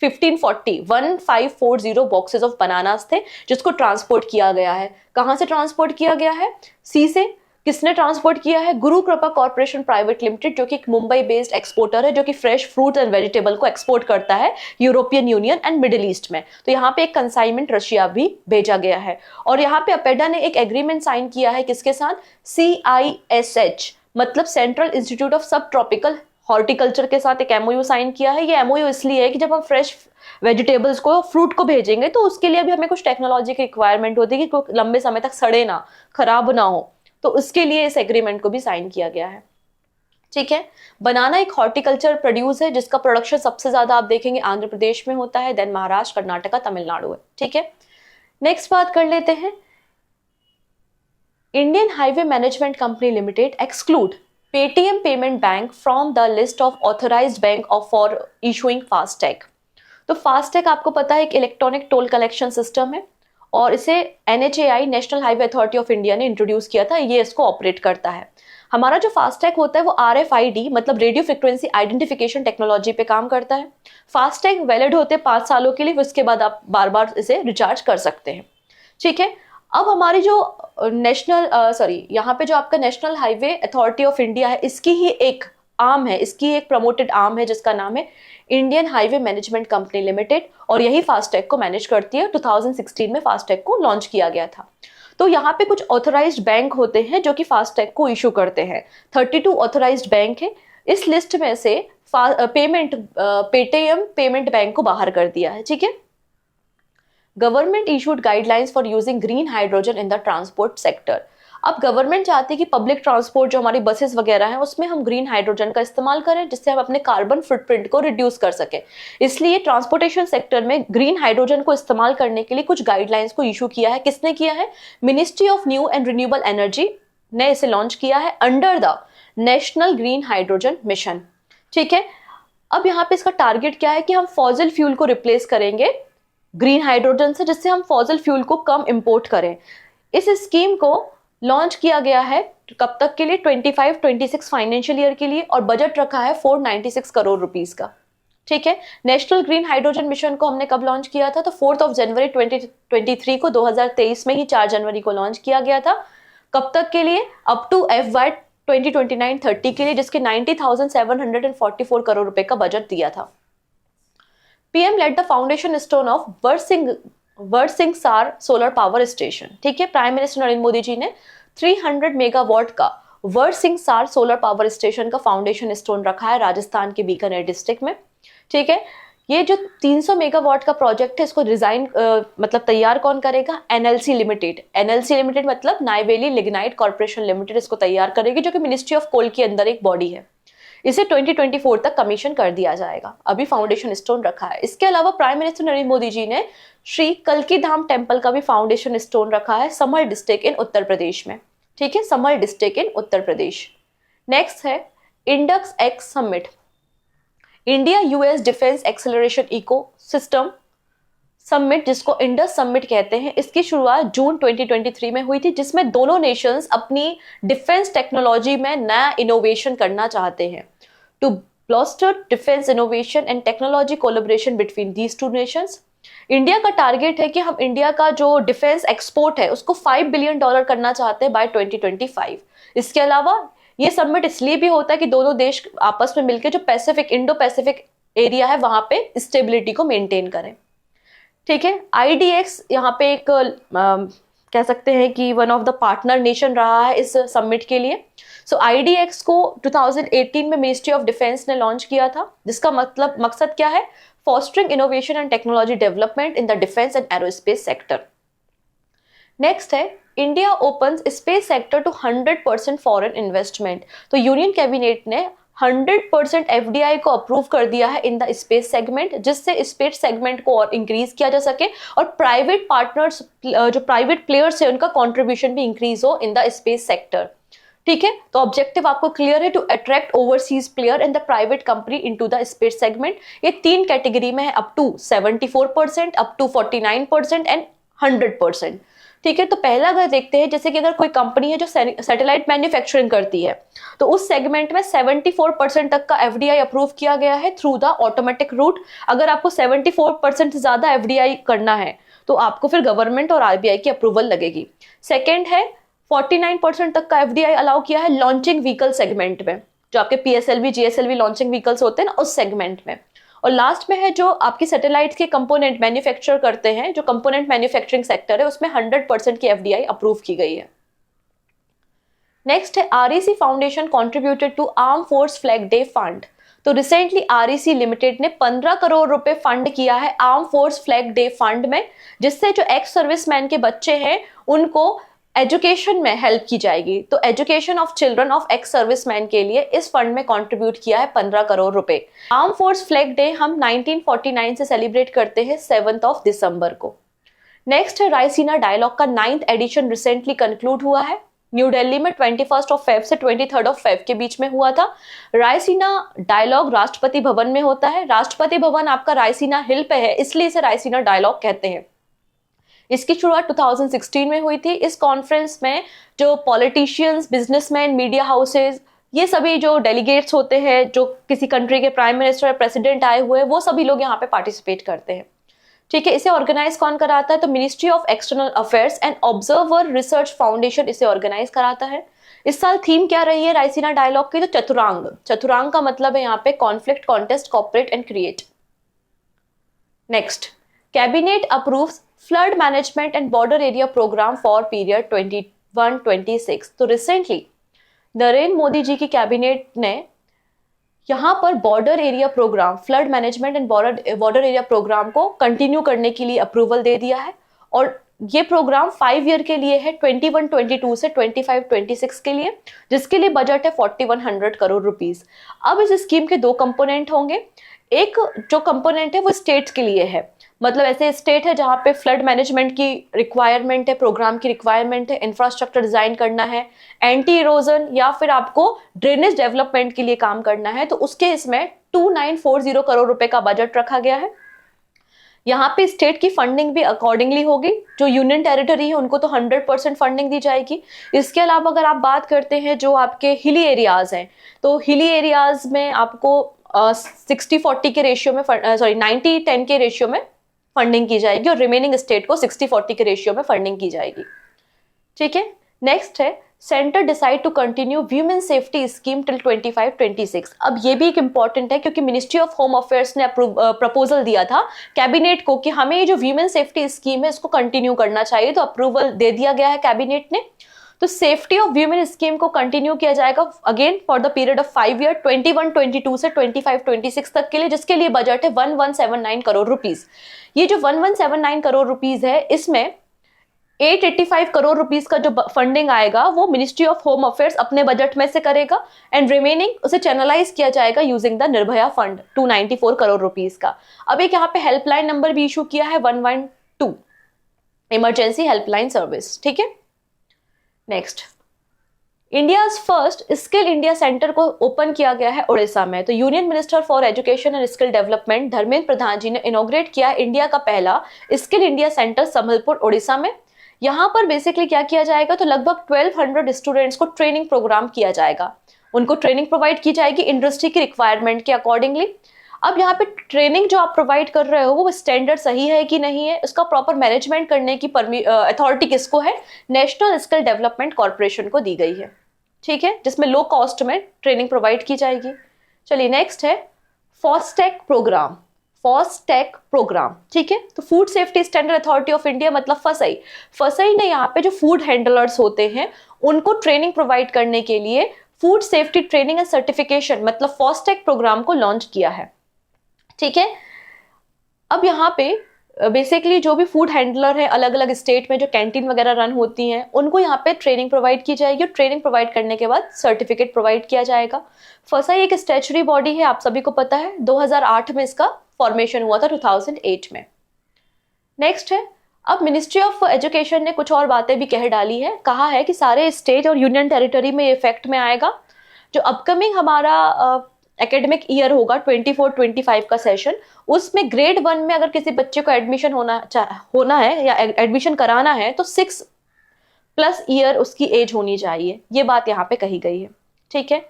1540 बॉक्सेस ऑफ बनानास थे जिसको ट्रांसपोर्ट किया गया है। कहां से ट्रांसपोर्ट किया गया है? सी से। किसने ट्रांसपोर्ट किया है? गुरु कृपा कॉर्पोरेशन प्राइवेट लिमिटेड, जो कि एक मुंबई बेस्ड एक्सपोर्टर है, जो कि फ्रेश फ्रूट एंड वेजिटेबल को एक्सपोर्ट करता है European union and middle east में। तो यहाँ पे एक कंसाइनमेंट रशिया भी भेजा गया है। और यहाँ पे अपेडा ने एक एग्रीमेंट साइन किया है किसके साथ? CISH, मतलब सेंट्रल इंस्टीट्यूट ऑफ सब ट्रॉपिकल हॉर्टिकल्चर के साथ एक MOU साइन किया है। ये MOU इसलिए है कि जब हम फ्रेश वेजिटेबल्स को, फ्रूट को भेजेंगे तो उसके लिए भी हमें कुछ टेक्नोलॉजी की रिक्वायरमेंट होती है कि लंबे समय तक सड़े ना, खराब ना हो। तो उसके लिए इस एग्रीमेंट को भी साइन किया गया है। ठीक है, बनाना एक हॉर्टिकल्चर प्रोड्यूस है जिसका प्रोडक्शन सबसे ज्यादा आप देखेंगे आंध्र प्रदेश में होता है, देन महाराष्ट्र, कर्नाटका, तमिलनाडु है। ठीक है, नेक्स्ट बात कर लेते हैं। Indian highway management company limited exclude Paytm payment bank from the list of authorised bank of for issuing FASTag. तो फास्टैग आपको पता है एक इलेक्ट्रॉनिक टोल कलेक्शन सिस्टम है और इसे NHAI national highway authority of India ने इंट्रोड्यूस किया था। ये इसको ऑपरेट करता है। हमारा जो फास्टैग होता है वो RFID मतलब रेडियो फ्रिक्वेंसी आइडेंटिफिकेशन टेक्नोलॉजी पे काम करता है। फास्टैग वैलिड होते 5 सालों के लिए, उसके बाद आप बार बार इसे रिचार्ज कर सकते हैं। ठीक है, अब हमारी जो यहाँ पे जो आपका national highway authority of India है, इसकी ही एक आर्म है, इसकी एक प्रमोटेड आर्म है जिसका नाम है Indian highway management company limited, और यही फास्टैग को मैनेज करती है। 2016 में फास्टैग को लॉन्च किया गया था। तो यहाँ पे कुछ ऑथराइज्ड बैंक होते हैं जो कि फास्टैग को इशू करते हैं। 32 ऑथराइज्ड बैंक है। इस लिस्ट में से पेटीएम पेमेंट बैंक को बाहर कर दिया है। ठीक है, government issued guidelines for using green hydrogen in the transport sector. अब गवर्नमेंट चाहती है कि पब्लिक ट्रांसपोर्ट जो हमारी बसेस वगैरह हैं उसमें हम ग्रीन हाइड्रोजन का इस्तेमाल करें, जिससे हम अपने कार्बन फुटप्रिंट को रिड्यूस कर सकें। इसलिए ट्रांसपोर्टेशन सेक्टर में ग्रीन हाइड्रोजन को इस्तेमाल करने के लिए कुछ गाइडलाइंस को इशू किया है। किसने किया है? Ministry of new and renewable energy ने इसे लॉन्च किया है under the national green hydrogen mission. ठीक है, अब यहाँ पे इसका टारगेट क्या है कि हम फॉसिल फ्यूल को रिप्लेस करेंगे ग्रीन हाइड्रोजन से, जिससे हम फॉसिल फ्यूल को कम इंपोर्ट करें। इस स्कीम को लॉन्च किया गया है कब तक के लिए? 25-26 फाइनेंशियल ईयर के लिए, और बजट रखा है 496 करोड़ रुपीस का। ठीक है, नेशनल ग्रीन हाइड्रोजन मिशन को हमने कब लॉन्च किया था? तो 4 जनवरी 2023 को, 2023 में ही 4 जनवरी को लॉन्च किया गया था। कब तक के लिए? अप टू FY 2029-30 के लिए, जिसके 90,744 करोड़ रुपए का बजट दिया था। PM laid the foundation stone of Barsingsar solar power station. ठीक है, प्राइम मिनिस्टर नरेंद्र मोदी जी ने 300 मेगावाट का Barsingsar solar power station का फाउंडेशन स्टोन रखा है राजस्थान के बीकानेर डिस्ट्रिक्ट में। ठीक है, ये जो 300 मेगावाट का प्रोजेक्ट है इसको डिजाइन मतलब तैयार कौन करेगा? NLC limited. NLC लिमिटेड मतलब नाइवेली लिग्नाइट कॉर्पोरेशन लिमिटेड इसको तैयार करेगी, जो कि मिनिस्ट्री ऑफ कोल के अंदर एक बॉडी है। इसे 2024 तक कमीशन कर दिया जाएगा। अभी फाउंडेशन स्टोन रखा है। इसके अलावा प्राइम मिनिस्टर नरेंद्र मोदी जी ने श्री कल्की धाम टेम्पल का भी फाउंडेशन स्टोन रखा है समर डिस्ट्रिक्ट इन उत्तर प्रदेश में। ठीक है, समर district in Uttar Pradesh. Next है INDUS X summit, India US defence acceleration ecosystem summit, जिसको इंडस समिट कहते हैं। इसकी शुरुआत जून 2023 में हुई थी, जिसमें दोनों नेशंस अपनी डिफेंस टेक्नोलॉजी में नया इनोवेशन करना चाहते हैं। To bolster defence innovation and technology collaboration between these two nations. India का टारगेट है कि हम इंडिया का जो डिफेंस एक्सपोर्ट है उसको $5 बिलियन करना चाहते हैं बाय 2025। इसके अलावा ये समिट इसलिए भी होता है कि दोनों देश आपस में मिलकर जो इंडो पैसिफिक एरिया है वहां पे स्टेबिलिटी को मेंटेन करें। ठीक है, IDX यहाँ पे एक कह सकते हैं कि one of the partner nation रहा है इस समिट के लिए। सो IDX को 2018 में मिनिस्ट्री ऑफ डिफेंस ने लॉन्च किया था, जिसका मतलब मकसद क्या है, fostering innovation and technology development in the defence and aerospace sector. Next है, India opens space sector to 100% foreign investment. तो यूनियन कैबिनेट ने 100% FDI को अप्रूव कर दिया है इन द स्पेस सेगमेंट, जिससे स्पेस सेगमेंट को और इंक्रीज किया जा सके और प्राइवेट पार्टनर्स, जो प्राइवेट प्लेयर्स है, उनका कंट्रीब्यूशन भी इंक्रीज हो इन द स्पेस सेक्टर। ठीक है, तो ऑब्जेक्टिव आपको क्लियर है, to attract overseas player in the private company into the space segment. ये 3 कैटेगरी में है, up to 74%, up to 49% and 100%। ठीक है, तो पहला अगर देखते हैं, जैसे कि अगर कोई कंपनी है जो सैटेलाइट मैन्युफैक्चरिंग करती है, तो उस सेगमेंट में 74% तक का FDI अप्रूव किया गया है थ्रू द ऑटोमेटिक रूट। अगर आपको 74% से ज्यादा FDI करना है तो आपको फिर गवर्नमेंट और RBI की अप्रूवल लगेगी। सेकेंड है, 49% तक का FDI अलाउ किया है लॉन्चिंग व्हीकल सेगमेंट में, जो आपके PSLV GSLV लॉन्चिंग व्हीकल्स होते हैं ना, उस सेगमेंट में। और लास्ट में है जो आपकी सैटेलाइट्स के कंपोनेंट मैन्युफैक्चर करते हैं, जो कंपोनेंट मैन्युफैक्चरिंग सेक्टर है, उसमें 100% की FDI अप्रूव की गई है। नेक्स्ट है, REC foundation contributed to arm force flag day fund. तो रिसेंटली REC लिमिटेड ने 15 करोड़ रुपए फंड किया है arm force flag day fund में, जिससे जो एक्स सर्विसमैन के बच्चे हैं उनको एजुकेशन में हेल्प की जाएगी। तो education of children of ex serviceman के लिए इस फंड में कंट्रीब्यूट किया है 15 करोड़ रुपए। आर्म फोर्स फ्लैग डे हम 1949 से सेलिब्रेट करते हैं 7 दिसंबर को। नेक्स्ट है, रायसीना डायलॉग का 9th एडिशन रिसेंटली कंक्लूड हुआ है। न्यू दिल्ली में 21 फेब से 23 फेब के बीच में हुआ था। रायसीना डायलॉग राष्ट्रपति भवन में होता है। राष्ट्रपति भवन आपका रायसीना हिल पे है, इसलिए इसे रायसीना डायलॉग कहते हैं। इसकी शुरुआत 2016 में हुई थी। इस कॉन्फ्रेंस में जो पॉलिटिशियंस, बिजनेसमैन, मीडिया हाउसेज, ये सभी जो डेलीगेट्स होते हैं, जो किसी कंट्री के प्राइम मिनिस्टर या प्रेसिडेंट आए हुए हैं, वो सभी लोग यहाँ पे पार्टिसिपेट करते हैं। ठीक है, इसे ऑर्गेनाइज कौन कराता है, तो ministry of external affairs and observer research foundation इसे ऑर्गेनाइज कराता है। इस साल थीम क्या रही है रायसीना डायलॉग की, तो चतुरांग। चतुरांग का मतलब है यहाँ पे conflict, contest, cooperate and create. Next, cabinet approves flood management and border area programme for period 21-26। तो रिसेंटली नरेंद्र मोदी जी की कैबिनेट ने यहाँ पर border area programme, flood management and border area programme को कंटिन्यू करने के लिए अप्रूवल दे दिया है। और ये प्रोग्राम 5 ईयर के लिए है, 21-22 से 25-26 के लिए, जिसके लिए बजट है 4100 करोड़ रुपीस। अब इस स्कीम के 2 कंपोनेंट होंगे। एक जो कंपोनेंट है वो स्टेट्स के लिए है, मतलब ऐसे स्टेट है जहाँ पे फ्लड मैनेजमेंट की रिक्वायरमेंट है, प्रोग्राम की रिक्वायरमेंट है, इंफ्रास्ट्रक्चर डिजाइन करना है, एंटी इरोजन या फिर आपको ड्रेनेज डेवलपमेंट के लिए काम करना है, तो उसके इसमें 2940 करोड़ रुपए का बजट रखा गया है। यहाँ पे स्टेट की फंडिंग भी अकॉर्डिंगली होगी। जो यूनियन टेरिटरी है उनको तो 100% फंडिंग दी जाएगी। इसके अलावा अगर आप बात करते हैं जो आपके हिली एरियाज हैं, तो हिली एरियाज में आपको 60-40 के रेशियो में, 90-10 के रेशियो में फंडिंग की जाएगी और रिमेनिंग स्टेट को 60-40 के रेशियो में फंडिंग की जाएगी। ठीक है, नेक्स्ट है, centre decide to continue women safety scheme till 25-26। अब ये भी एक इंपॉर्टेंट है क्योंकि मिनिस्ट्री ऑफ होम अफेयर्स ने प्रपोजल दिया था कैबिनेट को कि हमें ये जो वीमेन सेफ्टी स्कीम है इसको कंटिन्यू करना चाहिए, तो अप्रूवल दे दिया गया है कैबिनेट ने। तो सेफ्टी ऑफ वीमेन स्कीम को कंटिन्यू किया जाएगा again for the period of 5 year, 21-22 से 25-26 तक के लिए, जिसके लिए बजट है 1179 करोड़ रुपीस। ये जो 1179 करोड़ रुपीस है, इसमें 885 करोड़ रुपीस का जो फंडिंग आएगा वो मिनिस्ट्री ऑफ होम अफेयर्स अपने बजट में से करेगा एंड रिमेनिंग उसे चैनलाइज किया जाएगा using the Nirbhaya fund 294 crore rupees का। अब एक यहाँ पे हेल्पलाइन नंबर भी इशू किया है 112 इमरजेंसी हेल्पलाइन सर्विस। ठीक है, next, India's first skill India centre को ओपन किया गया है उड़ीसा में। तो union minister for education and skill development Dharmendra Pradhan ji ने इनॉग्रेट किया इंडिया का पहला skill India centre Sambalpur Orissa में। यहाँ पर बेसिकली क्या किया जाएगा, तो लगभग 1200 स्टूडेंट्स को ट्रेनिंग प्रोग्राम किया जाएगा, उनको ट्रेनिंग प्रोवाइड की जाएगी इंडस्ट्री की रिक्वायरमेंट के अकॉर्डिंगली। अब यहाँ पे ट्रेनिंग जो आप प्रोवाइड कर रहे हो वो स्टैंडर्ड सही है कि नहीं है, उसका प्रॉपर मैनेजमेंट करने की अथॉरिटी किसको है, नेशनल स्किल डेवलपमेंट कॉर्पोरेशन को दी गई है। ठीक है, जिसमें लो कॉस्ट में ट्रेनिंग प्रोवाइड की जाएगी। चलिए नेक्स्ट है फॉस्टेक प्रोग्राम। फॉस्टैग प्रोग्राम, ठीक है। तो food safety standard authority of India मतलब फसई, फसई ने यहाँ पे जो फूड हैंडलर्स होते हैं उनको ट्रेनिंग प्रोवाइड करने के लिए food safety training and certification मतलब फॉस्टैग प्रोग्राम को लॉन्च किया है, ठीक है। अब यहाँ पे बेसिकली जो भी फूड हैंडलर है अलग अलग स्टेट में जो कैंटीन वगैरह रन होती हैं उनको यहाँ पे ट्रेनिंग प्रोवाइड की जाएगी और ट्रेनिंग प्रोवाइड करने के बाद सर्टिफिकेट प्रोवाइड किया जाएगा। फसाई एक स्टैच्यूटरी बॉडी है, आप सभी को पता है, 2008 में इसका फॉर्मेशन हुआ था, 2008 में। नेक्स्ट है, अब मिनिस्ट्री ऑफ एजुकेशन ने कुछ और बातें भी कह डाली है, कहा है कि सारे स्टेट और यूनियन टेरिटरी में इफेक्ट में आएगा। जो अपकमिंग हमारा एकेडमिक ईयर होगा 24-25 का सेशन, उसमें ग्रेड 1 में अगर किसी बच्चे को एडमिशन होना है या एडमिशन कराना है तो 6+ ईयर उसकी एज होनी चाहिए, ये बात यहाँ पे कही गई है, ठीक है।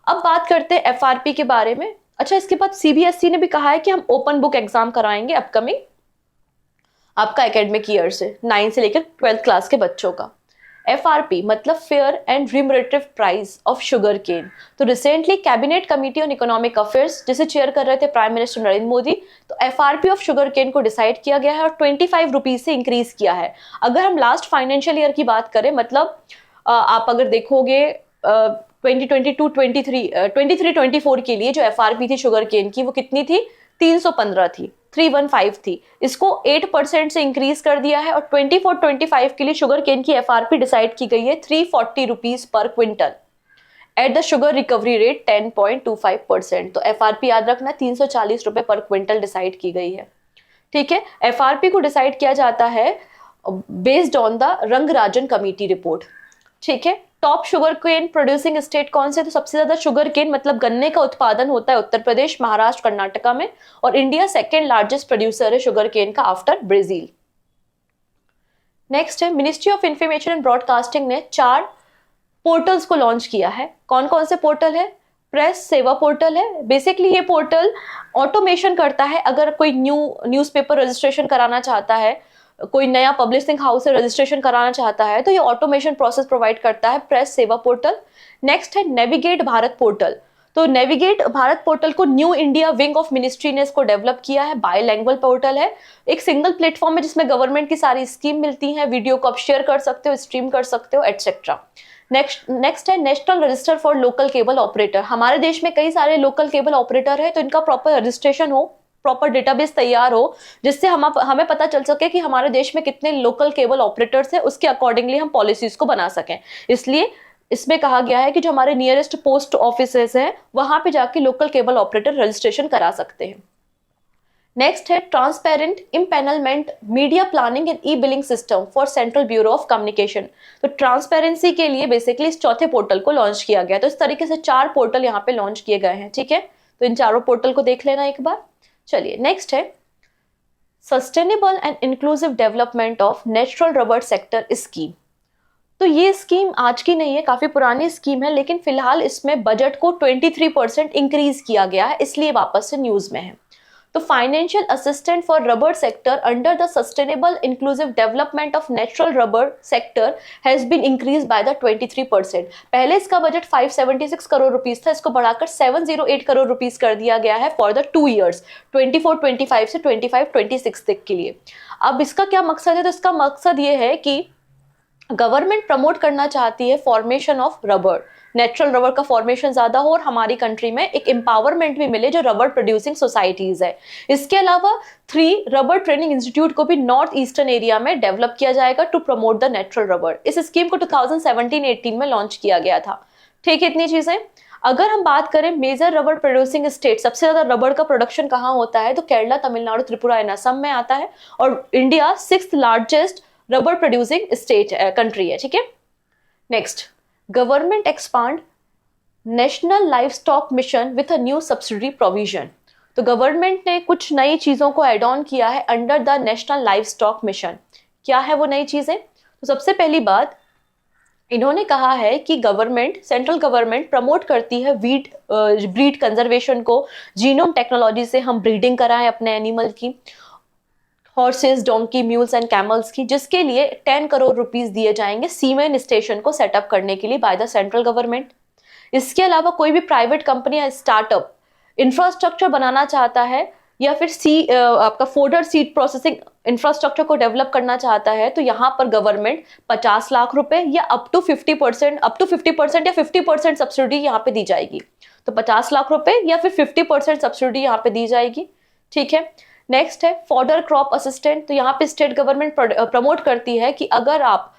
अब बात करते हैं एफआरपी के बारे में। अच्छा, इसके बाद सीबीएसई ने भी कहा है कि हम ओपन बुक एग्जाम कराएंगे अपकमिंग आपका एकेडमिक ईयर से, 9 से लेकर 12th क्लास के बच्चों का। एफआरपी मतलब fair and remunerative price of sugarcane. तो recently cabinet committee on economic affairs जिसे चेयर कर रहे थे प्राइम मिनिस्टर नरेंद्र मोदी, तो एफआरपी ऑफ शुगर केन को डिसाइड किया गया है और 25 रुपीज से इंक्रीज किया है। अगर हम लास्ट फाइनेंशियल ईयर की बात करें, मतलब आप अगर देखोगे 2022-23 के लिए जो एफआरपी थी शुगर केन की वो कितनी थी, 315 थी, 315 थी। इसको 8% से इंक्रीज कर दिया है और 24-25 के लिए शुगर केन की एफआरपी डिसाइड की गई है 340 rupees per quintal at the sugar recovery rate 10.25%। तो एफआरपी याद रखना 340 रुपए पर क्विंटल डिसाइड की गई है, ठीक है। एफआरपी को डिसाइड किया जाता है based on the Rangarajan committee report, ठीक है। Top sugar cane producing state कौन से, तो सबसे ज्यादा शुगर केन मतलब गन्ने का उत्पादन होता है उत्तर प्रदेश, महाराष्ट्र, कर्नाटका में, और इंडिया सेकेंड लार्जेस्ट प्रोड्यूसर है शुगर केन का आफ्टर ब्राजील। नेक्स्ट है, ministry of information and broadcasting ने 4 पोर्टल्स को लॉन्च किया है। कौन कौन से पोर्टल है? प्रेस सेवा पोर्टल है। बेसिकली ये पोर्टल ऑटोमेशन करता है, अगर कोई न्यूज़पेपर रजिस्ट्रेशन कराना चाहता है, कोई नया पब्लिशिंग हाउस से रजिस्ट्रेशन कराना चाहता है तो ये ऑटोमेशन प्रोसेस प्रोवाइड करता है प्रेस सेवा पोर्टल। नेक्स्ट है नेविगेट भारत पोर्टल। तो नेविगेट भारत पोर्टल को new India wing of ministry ने इसको डेवलप किया है। बायलैंग्वेज पोर्टल है, एक सिंगल प्लेटफॉर्म है जिसमें गवर्नमेंट की सारी स्कीम मिलती है, वीडियो को आप शेयर कर सकते हो, स्ट्रीम कर सकते हो, एटसेट्रा। नेक्स्ट है national register for local cable operator. हमारे देश में कई सारे लोकल केबल ऑपरेटर है, तो इनका प्रॉपर रजिस्ट्रेशन हो, प्रॉपर डेटाबेस तैयार हो, जिससे हमें पता चल सके कि हमारे देश में कितने लोकल केबल ऑपरेटर्स हैं, उसके अकॉर्डिंगली हम पॉलिसीज को बना सकें। इसलिए इसमें कहा गया है कि जो हमारे नियरेस्ट पोस्ट ऑफिसेस हैं वहां पे जाके लोकल केबल ऑपरेटर रजिस्ट्रेशन करा सकते हैं। नेक्स्ट है transparent empanelment media planning and E billing system for central bureau of communication. तो ट्रांसपेरेंसी के लिए बेसिकली इस चौथे पोर्टल को लॉन्च किया गया। तो इस तरीके से 4 पोर्टल यहाँ पे लॉन्च किए गए हैं, ठीक है। तो इन चारों पोर्टल को देख लेना एक बार। चलिए नेक्स्ट है sustainable and inclusive development of natural rubber sector scheme. तो ये स्कीम आज की नहीं है, काफी पुरानी स्कीम है, लेकिन फिलहाल इसमें बजट को 23% इंक्रीज किया गया है, इसलिए वापस से न्यूज में है। तो financial assistant for rubber sector under the sustainable inclusive development of natural rubber sector has been increase by the 23%। पहले इसका बजट 576 करोड़ रुपीस था, इसको बढ़ाकर 708 करोड़ रुपीस कर दिया गया है फॉर द 2 years 24-25 से 25-26 तक के लिए। अब इसका क्या मकसद है? तो इसका मकसद ये है कि गवर्नमेंट प्रमोट करना चाहती है formation of rubber, natural rubber का फॉर्मेशन ज्यादा हो और हमारी कंट्री में एक एम्पावरमेंट भी मिले जो रबर प्रोड्यूसिंग सोसाइटीज है। इसके अलावा 3 रबर ट्रेनिंग इंस्टीट्यूट को भी नॉर्थ ईस्टर्न एरिया में डेवलप किया जाएगा to promote the natural rubber. इस स्कीम को 2017-18 में लॉन्च किया गया था, ठीक है। इतनी चीजें। अगर हम बात करें मेजर रबर प्रोड्यूसिंग स्टेट, सबसे ज्यादा रबर का प्रोडक्शन कहाँ होता है, तो केरला, तमिलनाडु, त्रिपुरा एंड असम में आता है, और India 6th largest rubber producing state country है, ठीक है। Next, government expand national live stock mission with a new subsidy provision. तो गवर्नमेंट ने कुछ नई चीजों को एड ऑन किया है under the national live stock mission. क्या है वो नई चीजें? तो सबसे पहली बात, इन्होंने कहा है कि गवर्नमेंट, सेंट्रल गवर्नमेंट प्रमोट करती है ब्रीड कंजर्वेशन को, जीनोम टेक्नोलॉजी से हम ब्रीडिंग कराएं अपने एनिमल की, horses, donkey, mules and camels की, जिसके लिए 10 करोड़ रुपीस दिए जाएंगे सीमेन स्टेशन को सेटअप करने के लिए बाय द सेंट्रल गवर्नमेंट। इसके अलावा कोई भी प्राइवेट कंपनी या स्टार्टअप इंफ्रास्ट्रक्चर बनाना चाहता है या फिर आपका फोडर सीड प्रोसेसिंग इंफ्रास्ट्रक्चर को डेवलप करना चाहता है, तो यहाँ पर गवर्नमेंट 50 लाख रुपए या अप टू 50% या 50% सब्सिडी यहाँ पे दी जाएगी। तो 50 लाख रुपए या फिर 50% सब्सिडी यहाँ पे दी जाएगी। ठीक है। नेक्स्ट है फॉडर क्रॉप असिस्टेंट। तो यहाँ पे स्टेट गवर्नमेंट प्रमोट करती है कि अगर आप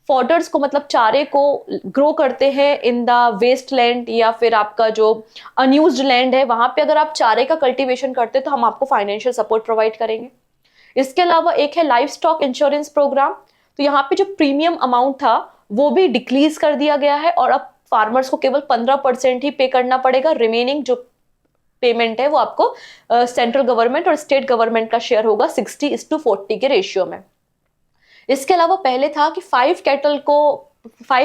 फॉडर्स को मतलब चारे को ग्रो करते हैं इन द वेस्ट लैंड या फिर आपका जो अनयूज्ड लैंड है, वहां पे अगर आप चारे का कल्टीवेशन करते हैं तो हम आपको फाइनेंशियल सपोर्ट प्रोवाइड करेंगे। इसके अलावा एक है लाइफ स्टॉक इंश्योरेंस प्रोग्राम। तो यहाँ पे जो प्रीमियम अमाउंट था वो भी डिक्रीज कर दिया गया है और अब फार्मर्स को केवल 15% ही पे करना पड़ेगा। रिमेनिंग जो पेमेंट है वो आपको सेंट्रल गवर्नमेंट और स्टेट गवर्नमेंट का शेयर होगा 60:40 के रेशियो में। इसके अलावा पहले था कि 5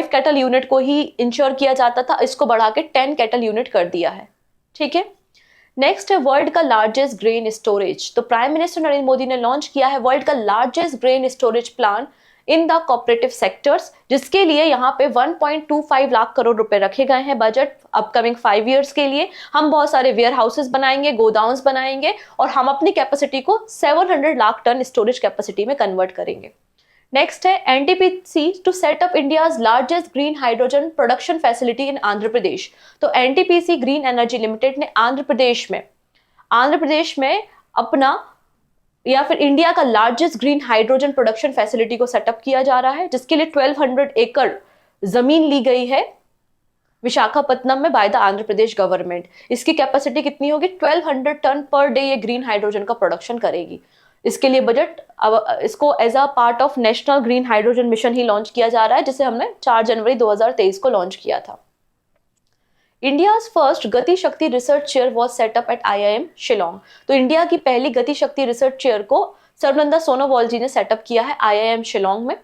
कैटल यूनिट को ही इंश्योर किया जाता था, इसको बढ़ा के 10 कैटल यूनिट कर दिया है। ठीक है। नेक्स्ट है वर्ल्ड का लार्जेस्ट ग्रेन स्टोरेज। तो प्राइम मिनिस्टर नरेंद्र मोदी ने लॉन्च किया है वर्ल्ड का largest grain storage plan in the cooperative sectors, जिसके लिए यहाँ पे 1.25 लाख करोड़ रुपए रखे गए हैं बजट अपकमिंग 5 इयर्स के लिए। हम बहुत सारे वेयर हाउसेस बनाएंगे, गोदाउन्स बनाएंगे और हम अपनी कैपेसिटी को 700 लाख टन स्टोरेज कैपेसिटी में कन्वर्ट करेंगे। नेक्स्ट है NTPC to set up India's largest green hydrogen production facility in Andhra Pradesh. तो एनटीपीसी ग्रीन एनर्जी लिमिटेड ने आंध्र प्रदेश में अपना या फिर इंडिया का largest green hydrogen production facility को सेटअप किया जा रहा है, जिसके लिए 1200 एकड़ जमीन ली गई है विशाखापत्तनम में by the Andhra Pradesh government. इसकी कैपेसिटी कितनी होगी? 1200 टन पर डे ये ग्रीन हाइड्रोजन का प्रोडक्शन करेगी। इसके लिए बजट इसको as a part of national green hydrogen mission ही लॉन्च किया जा रहा है, जिसे हमने 4 जनवरी 2023 को लॉन्च किया था। India's first Gati Shakti research chair was set up at IIM Shillong. तो इंडिया की पहली गति शक्ति रिसर्च चेयर को सर्वनंदा सोनोवाल जी ने सेटअप किया है IIM शिलोंग में।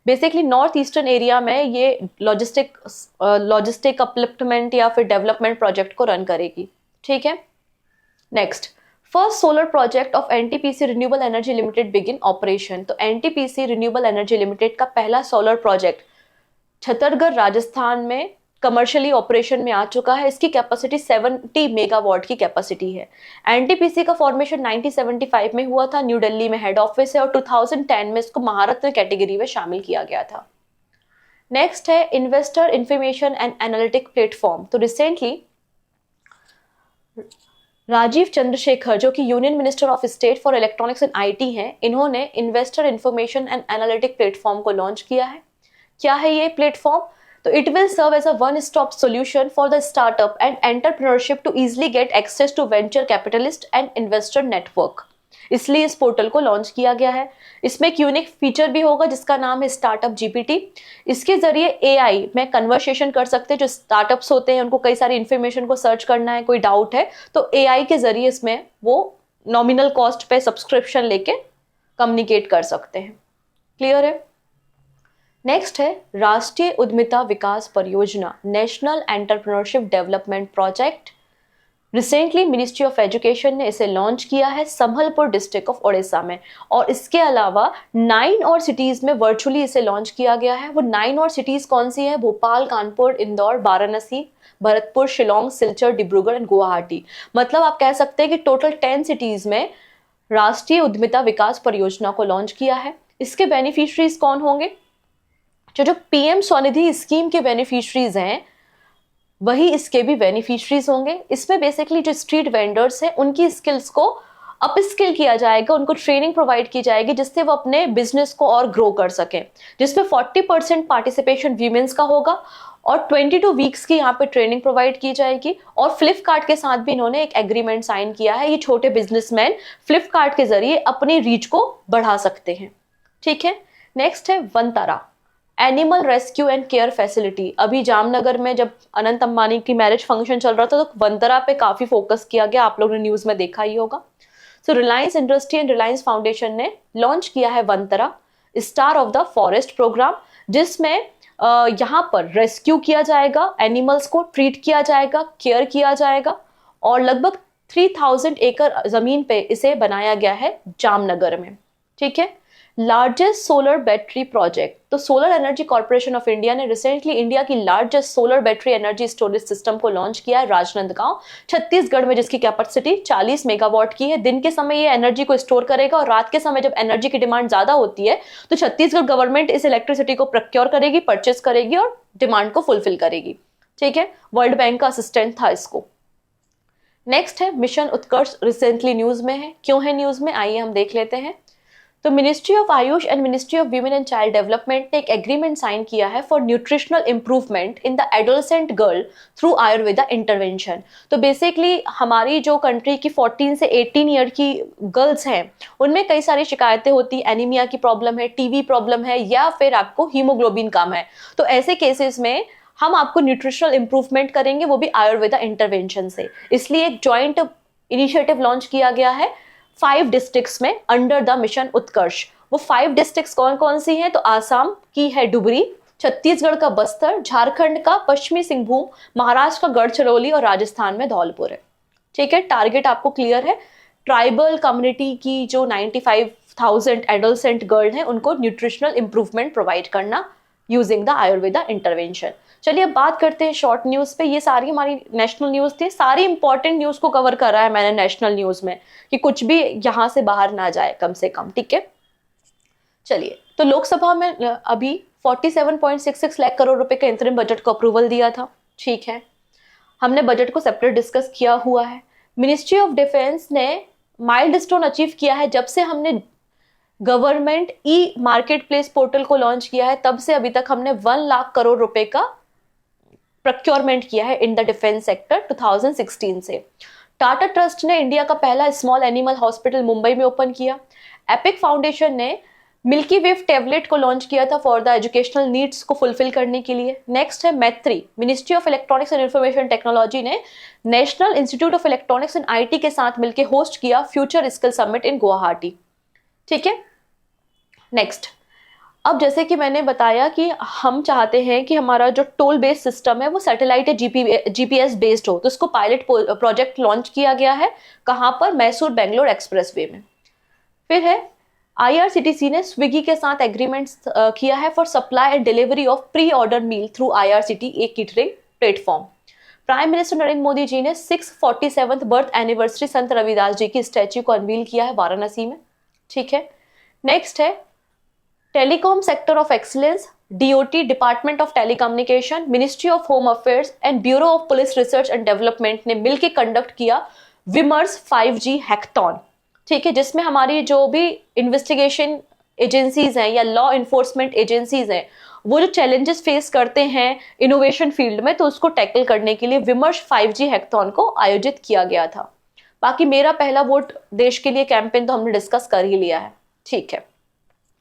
बेसिकली नॉर्थ ईस्टर्न एरिया में ये लॉजिस्टिक अपलिफ्टमेंट या फिर डेवलपमेंट प्रोजेक्ट को रन करेगी। ठीक है। Next, first solar project of NTPC renewable energy limited begin operation. तो एनटीपीसी रिन्यूएबल एनर्जी लिमिटेड का पहला सोलर प्रोजेक्ट छतरगढ़ राजस्थान में कमर्शियली ऑपरेशन में आ चुका है। इसकी कैपेसिटी 70 मेगावाट की कैपेसिटी है। एनटीपीसी का फॉर्मेशन 1975 में हुआ था, न्यू दिल्ली में हेड ऑफिस है और 2010 में इसको महारत्न कैटेगरी में शामिल किया गया था। नेक्स्ट है investor information and analytic platform. तो रिसेंटली राजीव चंद्रशेखर, जो कि union minister of state for electronics and IT हैं, इन्होंने investor information and analytic platform को लॉन्च किया है। क्या है ये प्लेटफॉर्म? तो it will serve as a one stop solution for the startup and entrepreneurship to easily get access to venture capitalist and investor network. इसलिए इस पोर्टल को लॉन्च किया गया है। इसमें एक यूनिक फीचर भी होगा जिसका नाम है स्टार्टअप जीपीटी। इसके जरिए एआई में कन्वर्सेशन कर सकते हैं। जो स्टार्टअप्स होते हैं उनको कई सारी इन्फॉर्मेशन को सर्च करना है, कोई डाउट है, तो एआई के जरिए इसमें वो नॉमिनल कॉस्ट पे सब्सक्रिप्शन लेके कम्युनिकेट कर सकते हैं। क्लियर है? नेक्स्ट है राष्ट्रीय उद्यमिता विकास परियोजना, national entrepreneurship development project. Recently ministry of education ने इसे लॉन्च किया है संबलपुर डिस्ट्रिक्ट ऑफ ओडिशा में, और इसके अलावा 9 और सिटीज में वर्चुअली इसे लॉन्च किया गया है। वो 9 और सिटीज कौन सी है? भोपाल, कानपुर, इंदौर, वाराणसी, भरतपुर, शिलोंग, सिलचर, डिब्रूगढ़ एंड गुवाहाटी। मतलब आप कह सकते हैं कि टोटल 10 सिटीज में राष्ट्रीय उद्यमिता विकास परियोजना को लॉन्च किया है। इसके बेनिफिशरीज कौन होंगे? जो पीएम स्वनिधि स्कीम के बेनिफिशरीज हैं वही इसके भी बेनिफिशरीज होंगे। इसमें बेसिकली जो स्ट्रीट वेंडर्स हैं उनकी स्किल्स को अप स्किल किया जाएगा, उनको ट्रेनिंग प्रोवाइड की जाएगी जिससे वो अपने बिजनेस को और ग्रो कर सकें, जिसमें 40% पार्टिसिपेशन वीमेंस का होगा और 22 वीक्स की यहाँ पे ट्रेनिंग प्रोवाइड की जाएगी। और फ्लिपकार्ट के साथ भी इन्होंने एक एग्रीमेंट साइन किया है। ये छोटे बिजनेसमैन फ्लिपकार्ट के जरिए अपनी रीच को बढ़ा सकते हैं। ठीक है। नेक्स्ट है Vantara, animal rescue and care facility. अभी जामनगर में जब अनंत अंबानी की मैरिज फंक्शन चल रहा था तो वनतारा पे काफी फोकस किया गया, आप लोगों ने न्यूज में देखा ही होगा। So Reliance industry and Reliance foundation ने लॉन्च किया है Vantara star of the forest programme, जिसमें यहाँ पर रेस्क्यू किया जाएगा, एनिमल्स को ट्रीट किया जाएगा, केयर किया जाएगा, और लगभग 3000 एकड़ जमीन पे इसे बनाया गया है जामनगर में। ठीक है। Largest solar battery project. तो solar energy corporation of India ने रिसेंटली इंडिया की largest solar battery energy storage system को लॉन्च किया है राजनांदगांव छत्तीसगढ़ में, जिसकी कैपेसिटी 40 मेगावाट की है। दिन के समय ये एनर्जी को स्टोर करेगा और रात के समय जब एनर्जी की डिमांड ज्यादा होती है तो छत्तीसगढ़ गवर्नमेंट इस इलेक्ट्रिसिटी को प्रोक्योर करेगी, परचेस करेगी और डिमांड को फुलफिल करेगी। ठीक है, वर्ल्ड बैंक का असिस्टेंट था इसको। नेक्स्ट है मिशन उत्कर्ष, रिसेंटली न्यूज में है। क्यों है न्यूज में, आइए हम देख लेते हैं। तो ministry of Ayush and ministry of women and child development ने एक एग्रीमेंट साइन किया है for nutritional improvement in the adolescent girl through Ayurveda intervention. तो बेसिकली हमारी जो कंट्री की 14 से 18 ईयर की गर्ल्स हैं उनमें कई सारी शिकायतें होती, एनीमिया की प्रॉब्लम है, टीवी प्रॉब्लम है, या फिर आपको हीमोग्लोबिन कम है। तो ऐसे केसेस में हम आपको न्यूट्रिशनल इंप्रूवमेंट करेंगे, वो भी आयुर्वेदा इंटरवेंशन से। इसलिए एक जॉइंट इनिशिएटिव लॉन्च किया गया है 5 डिस्ट्रिक्ट्स में अंडर द मिशन उत्कर्ष। वो 5 डिस्ट्रिक्ट्स कौन कौन सी हैं? तो आसाम की है डुबरी, छत्तीसगढ़ का बस्तर, झारखंड का पश्चिमी सिंहभूम, महाराष्ट्र का गढ़चिरौली और राजस्थान में धौलपुर है। ठीक है, टारगेट आपको क्लियर है। ट्राइबल कम्युनिटी की जो 95,000 एडोलसेंट गर्ल हैं उनको न्यूट्रिशनल इंप्रूवमेंट प्रोवाइड करना यूजिंग द आयुर्वेदा इंटरवेंशन। चलिए अब बात करते हैं शॉर्ट न्यूज पे। ये सारी हमारी नेशनल न्यूज थी, सारी इंपॉर्टेंट न्यूज को कवर करा है मैंने नेशनल न्यूज में कि कुछ भी यहां से बाहर ना जाए कम से कम। ठीक है, चलिए तो लोकसभा में अभी 47.66 लाख करोड़ रुपए का इंतरिम बजट को अप्रूवल दिया था। ठीक है, हमने बजट को सेपरेट डिस्कस किया हुआ है। मिनिस्ट्री ऑफ डिफेंस ने माइलस्टोन अचीव किया है जब से हमने government e market place portal को लॉन्च किया है, तब से अभी तक हमने 1 लाख करोड़ रुपए का प्रोक्योरमेंट किया है इन द डिफेंस सेक्टर 2016 से। टाटा ट्रस्ट ने इंडिया का पहला स्मॉल एनिमल हॉस्पिटल मुंबई में ओपन किया। एपिक फाउंडेशन ने मिल्की वेव टैबलेट को लॉन्च किया था फॉर द एजुकेशनल नीड्स को फुलफिल करने के लिए। नेक्स्ट है MeitY, ministry of electronics and information technology ने national institute of electronics and IT के साथ मिलकर होस्ट किया future skill summit in Guwahati. ठीक है, नेक्स्ट, अब जैसे कि मैंने बताया कि हम चाहते हैं कि हमारा जो टोल बेस्ड सिस्टम है वो सैटेलाइट जीपीएस बेस्ड हो, तो इसको पायलट प्रोजेक्ट लॉन्च किया गया है। कहां पर? मैसूर बेंगलोर एक्सप्रेसवे में। फिर है आईआरसीटीसी ने स्विगी के साथ एग्रीमेंट किया है for supply and delivery of pre order meal through IRCTC एक catering platform. Prime minister Narendra Modi ji ने 647th बर्थ एनिवर्सरी संत रविदास जी की स्टैच्यू को अनवील किया है वाराणसी में। ठीक है, नेक्स्ट है telecom sector of excellence, DOT department of telecommunication, ministry of home affairs and bureau of police research and development ने मिलकर कंडक्ट किया विमर्स 5G हैकथॉन। ठीक है, जिसमें हमारी जो भी इन्वेस्टिगेशन एजेंसीज हैं या लॉ इन्फोर्समेंट एजेंसीज हैं वो जो चैलेंजेस फेस करते हैं इनोवेशन फील्ड में, तो उसको टैकल करने के लिए विमर्श 5G हैकथॉन को आयोजित किया गया था। बाकी मेरा पहला वोट देश के लिए कैंपेन तो हमने डिस्कस कर ही लिया है। ठीक है,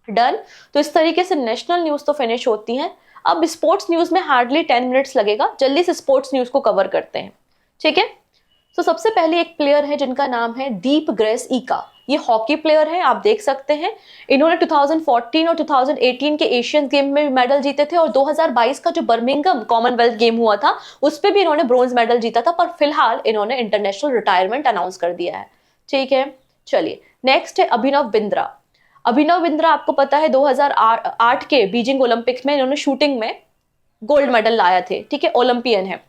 डन। तो इस तरीके से नेशनल न्यूज तो फिनिश होती हैं। अब स्पोर्ट्स न्यूज में हार्डली 10 मिनट्स लगेगा, जल्दी से स्पोर्ट्स न्यूज को कवर करते हैं। ठीक है, तो सबसे पहले एक प्लेयर है जिनका नाम है दीप ग्रेस ईका। ये हॉकी प्लेयर है, आप देख सकते हैं। इन्होंने 2014 और 2018 के एशियन गेम में मेडल जीते थे और 2022 का जो बर्मिंघम कॉमनवेल्थ गेम हुआ था उस पर भी इन्होंने ब्रोंज मेडल जीता था, पर फिलहाल इन्होंने इंटरनेशनल रिटायरमेंट अनाउंस कर दिया है। ठीक है, चलिए नेक्स्ट है अभिनव बिंद्रा। अभिनव बिंद्रा आपको पता है 2008 के बीजिंग ओलंपिक्स में इन्होंने शूटिंग में गोल्ड मेडल लाया थे। ठीक है, ओलंपियन है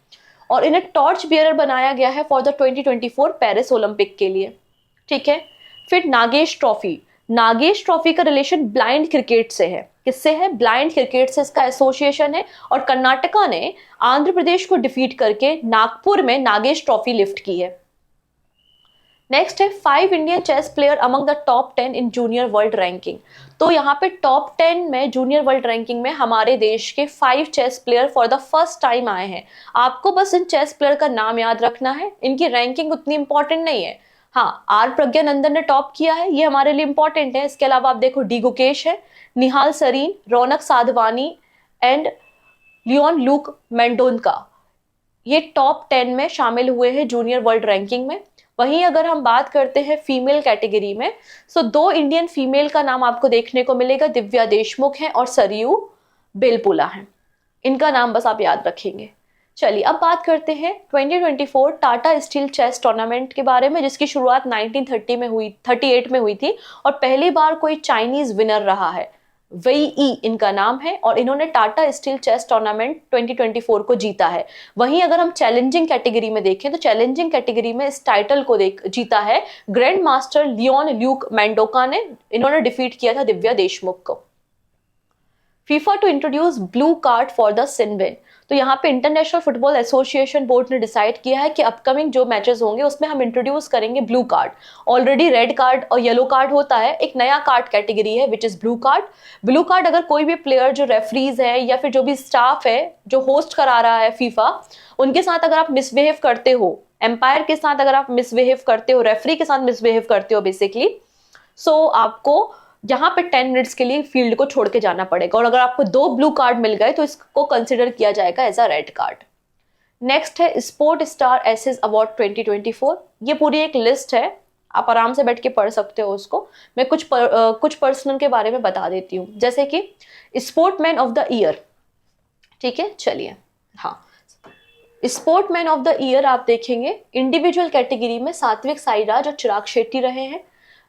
और इन्हें टॉर्च बियरर बनाया गया है फॉर द 2024 पेरिस ओलंपिक के लिए। ठीक है, फिर नागेश ट्रॉफी। नागेश ट्रॉफी का रिलेशन ब्लाइंड क्रिकेट से है। किससे है? ब्लाइंड क्रिकेट से इसका एसोसिएशन है और कर्नाटका ने आंध्र प्रदेश को डिफीट करके नागपुर में नागेश ट्रॉफी लिफ्ट की है। नेक्स्ट है 5 Indian chess player among the top 10 in junior world ranking. तो यहाँ पे टॉप 10 में जूनियर वर्ल्ड रैंकिंग में हमारे देश के 5 chess player for the first time आए हैं। आपको बस इन चेस प्लेयर का नाम याद रखना है, इनकी रैंकिंग उतनी इंपॉर्टेंट नहीं है। हाँ, आर प्रज्ञानंदन ने टॉप किया है, ये हमारे लिए इंपॉर्टेंट है। इसके अलावा आप देखो डी गुकेश है, निहाल सरीन, रौनक साधवानी एंड लियोन लूक मेंडोनका, ये टॉप 10 में शामिल हुए हैं जूनियर वर्ल्ड रैंकिंग में। वहीं अगर हम बात करते हैं फीमेल कैटेगरी में, सो 2 इंडियन फीमेल का नाम आपको देखने को मिलेगा, दिव्या देशमुख है और सरयू बेलपुला है। इनका नाम बस आप याद रखेंगे। चलिए अब बात करते हैं 2024 टाटा स्टील चेस टूर्नामेंट के बारे में, जिसकी शुरुआत 1930 में हुई 38 में हुई थी और पहली बार कोई चाइनीज विनर रहा है। वेई ई इनका नाम है और इन्होंने टाटा स्टील चेस टूर्नामेंट 2024 को जीता है। वहीं अगर हम चैलेंजिंग कैटेगरी में देखें तो चैलेंजिंग कैटेगरी में इस टाइटल को जीता है ग्रैंड मास्टर लियोन ल्यूक मेंडोका ने। इन्होंने डिफीट किया था दिव्या देशमुख को। FIFA to introduce blue card for the sin bin. तो यहाँ पे इंटरनेशनल फुटबॉल एसोसिएशन बोर्ड ने डिसाइड किया है कि अपकमिंग जो मैचेस होंगे उसमें हम इंट्रोड्यूस करेंगे blue card. Already red card और येलो कार्ड होता है, एक नया कार्ड कैटेगरी है which is blue card. Blue card अगर कोई भी प्लेयर जो रेफरीज है या फिर जो भी स्टाफ है जो होस्ट करा रहा है फीफा, उनके साथ अगर आप मिसबिहेव करते हो, एम्पायर के साथ अगर आप मिसबिहेव करते हो, रेफरी के साथ मिसबिहेव करते हो बेसिकली, सो आपको यहाँ पे 10 मिनट्स के लिए फील्ड को छोड़ के जाना पड़ेगा और अगर आपको 2 ब्लू कार्ड मिल गए तो इसको कंसिडर किया जाएगा as a red card. Next है स्पोर्ट स्टार एसेस अवार्ड 2024। ये पूरी एक लिस्ट है, आप आराम से बैठ के पढ़ सकते हो उसको। मैं कुछ पर्सनल के बारे में बता देती हूँ, जैसे कि स्पोर्टमैन ऑफ द ईयर। ठीक है, चलिए हाँ, स्पोर्टमैन ऑफ द ईयर आप देखेंगे इंडिविजुअल कैटेगरी में सात्विक साईराज और चिराग शेट्टी रहे हैं।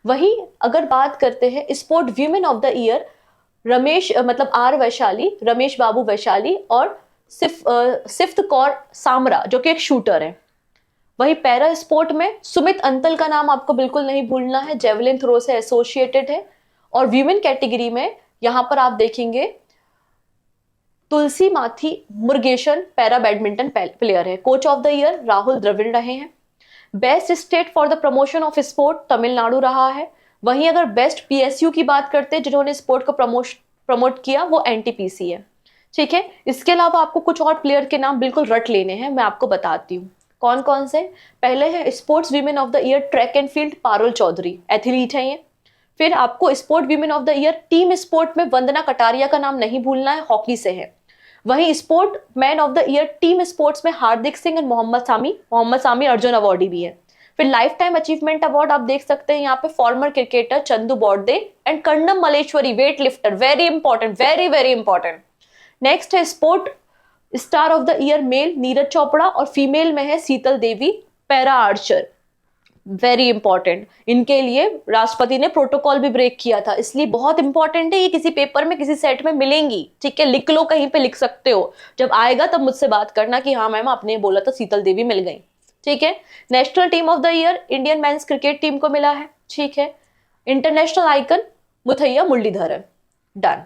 वहीं अगर बात करते हैं sport women of the year, Ramesh R Vaishali, Ramesh Babu Vaishali और सिफ्त कौर सामरा जो कि एक शूटर है। वहीं पैरा स्पोर्ट में सुमित अंतल का नाम आपको बिल्कुल नहीं भूलना है, जेवलिन थ्रो से एसोसिएटेड है। और वीमेन कैटेगरी में यहां पर आप देखेंगे Thulasimathi Murugesan para badminton player है। Coach of the year Rahul Dravid रहे हैं। Best state for the promotion of sport Tamil Nadu रहा है। वहीं अगर बेस्ट पीएसयू की बात करते हैं जिन्होंने स्पोर्ट को प्रमोट किया, वो एनटीपीसी है। ठीक है, इसके अलावा आपको कुछ और प्लेयर के नाम बिल्कुल रट लेने हैं, मैं आपको बताती हूँ कौन कौन से। पहले है sports women of the year track and field Parul Chaudhary, athlete है ये। फिर आपको sport women of the year team sport में वंदना कटारिया का नाम नहीं भूलना है, हॉकी से है। वहीं sport man of the year team sports में हार्दिक सिंह एंड मोहम्मद सामी अर्जुन अवार्डी भी है। फिर लाइफ टाइम अचीवमेंट अवार्ड आप देख सकते हैं यहाँ पे former cricketer Chandu Borde and Karnam Malleswari weightlifter, very important, very very important. Next है sport star of the year male Neeraj Chopra और फीमेल में है Sheetal Devi para archer, very important. इनके लिए राष्ट्रपति ने प्रोटोकॉल भी ब्रेक किया था, इसलिए बहुत इंपॉर्टेंट है। ये किसी पेपर में किसी सेट में मिलेंगी, ठीक है, लिख लो, कहीं पे लिख सकते हो। जब आएगा तब मुझसे बात करना कि हाँ मैम आपने बोला था शीतल देवी मिल गई। ठीक है, national team of the year Indian men's cricket team को मिला है। ठीक है, international icon Muttiah Muralitharan, done.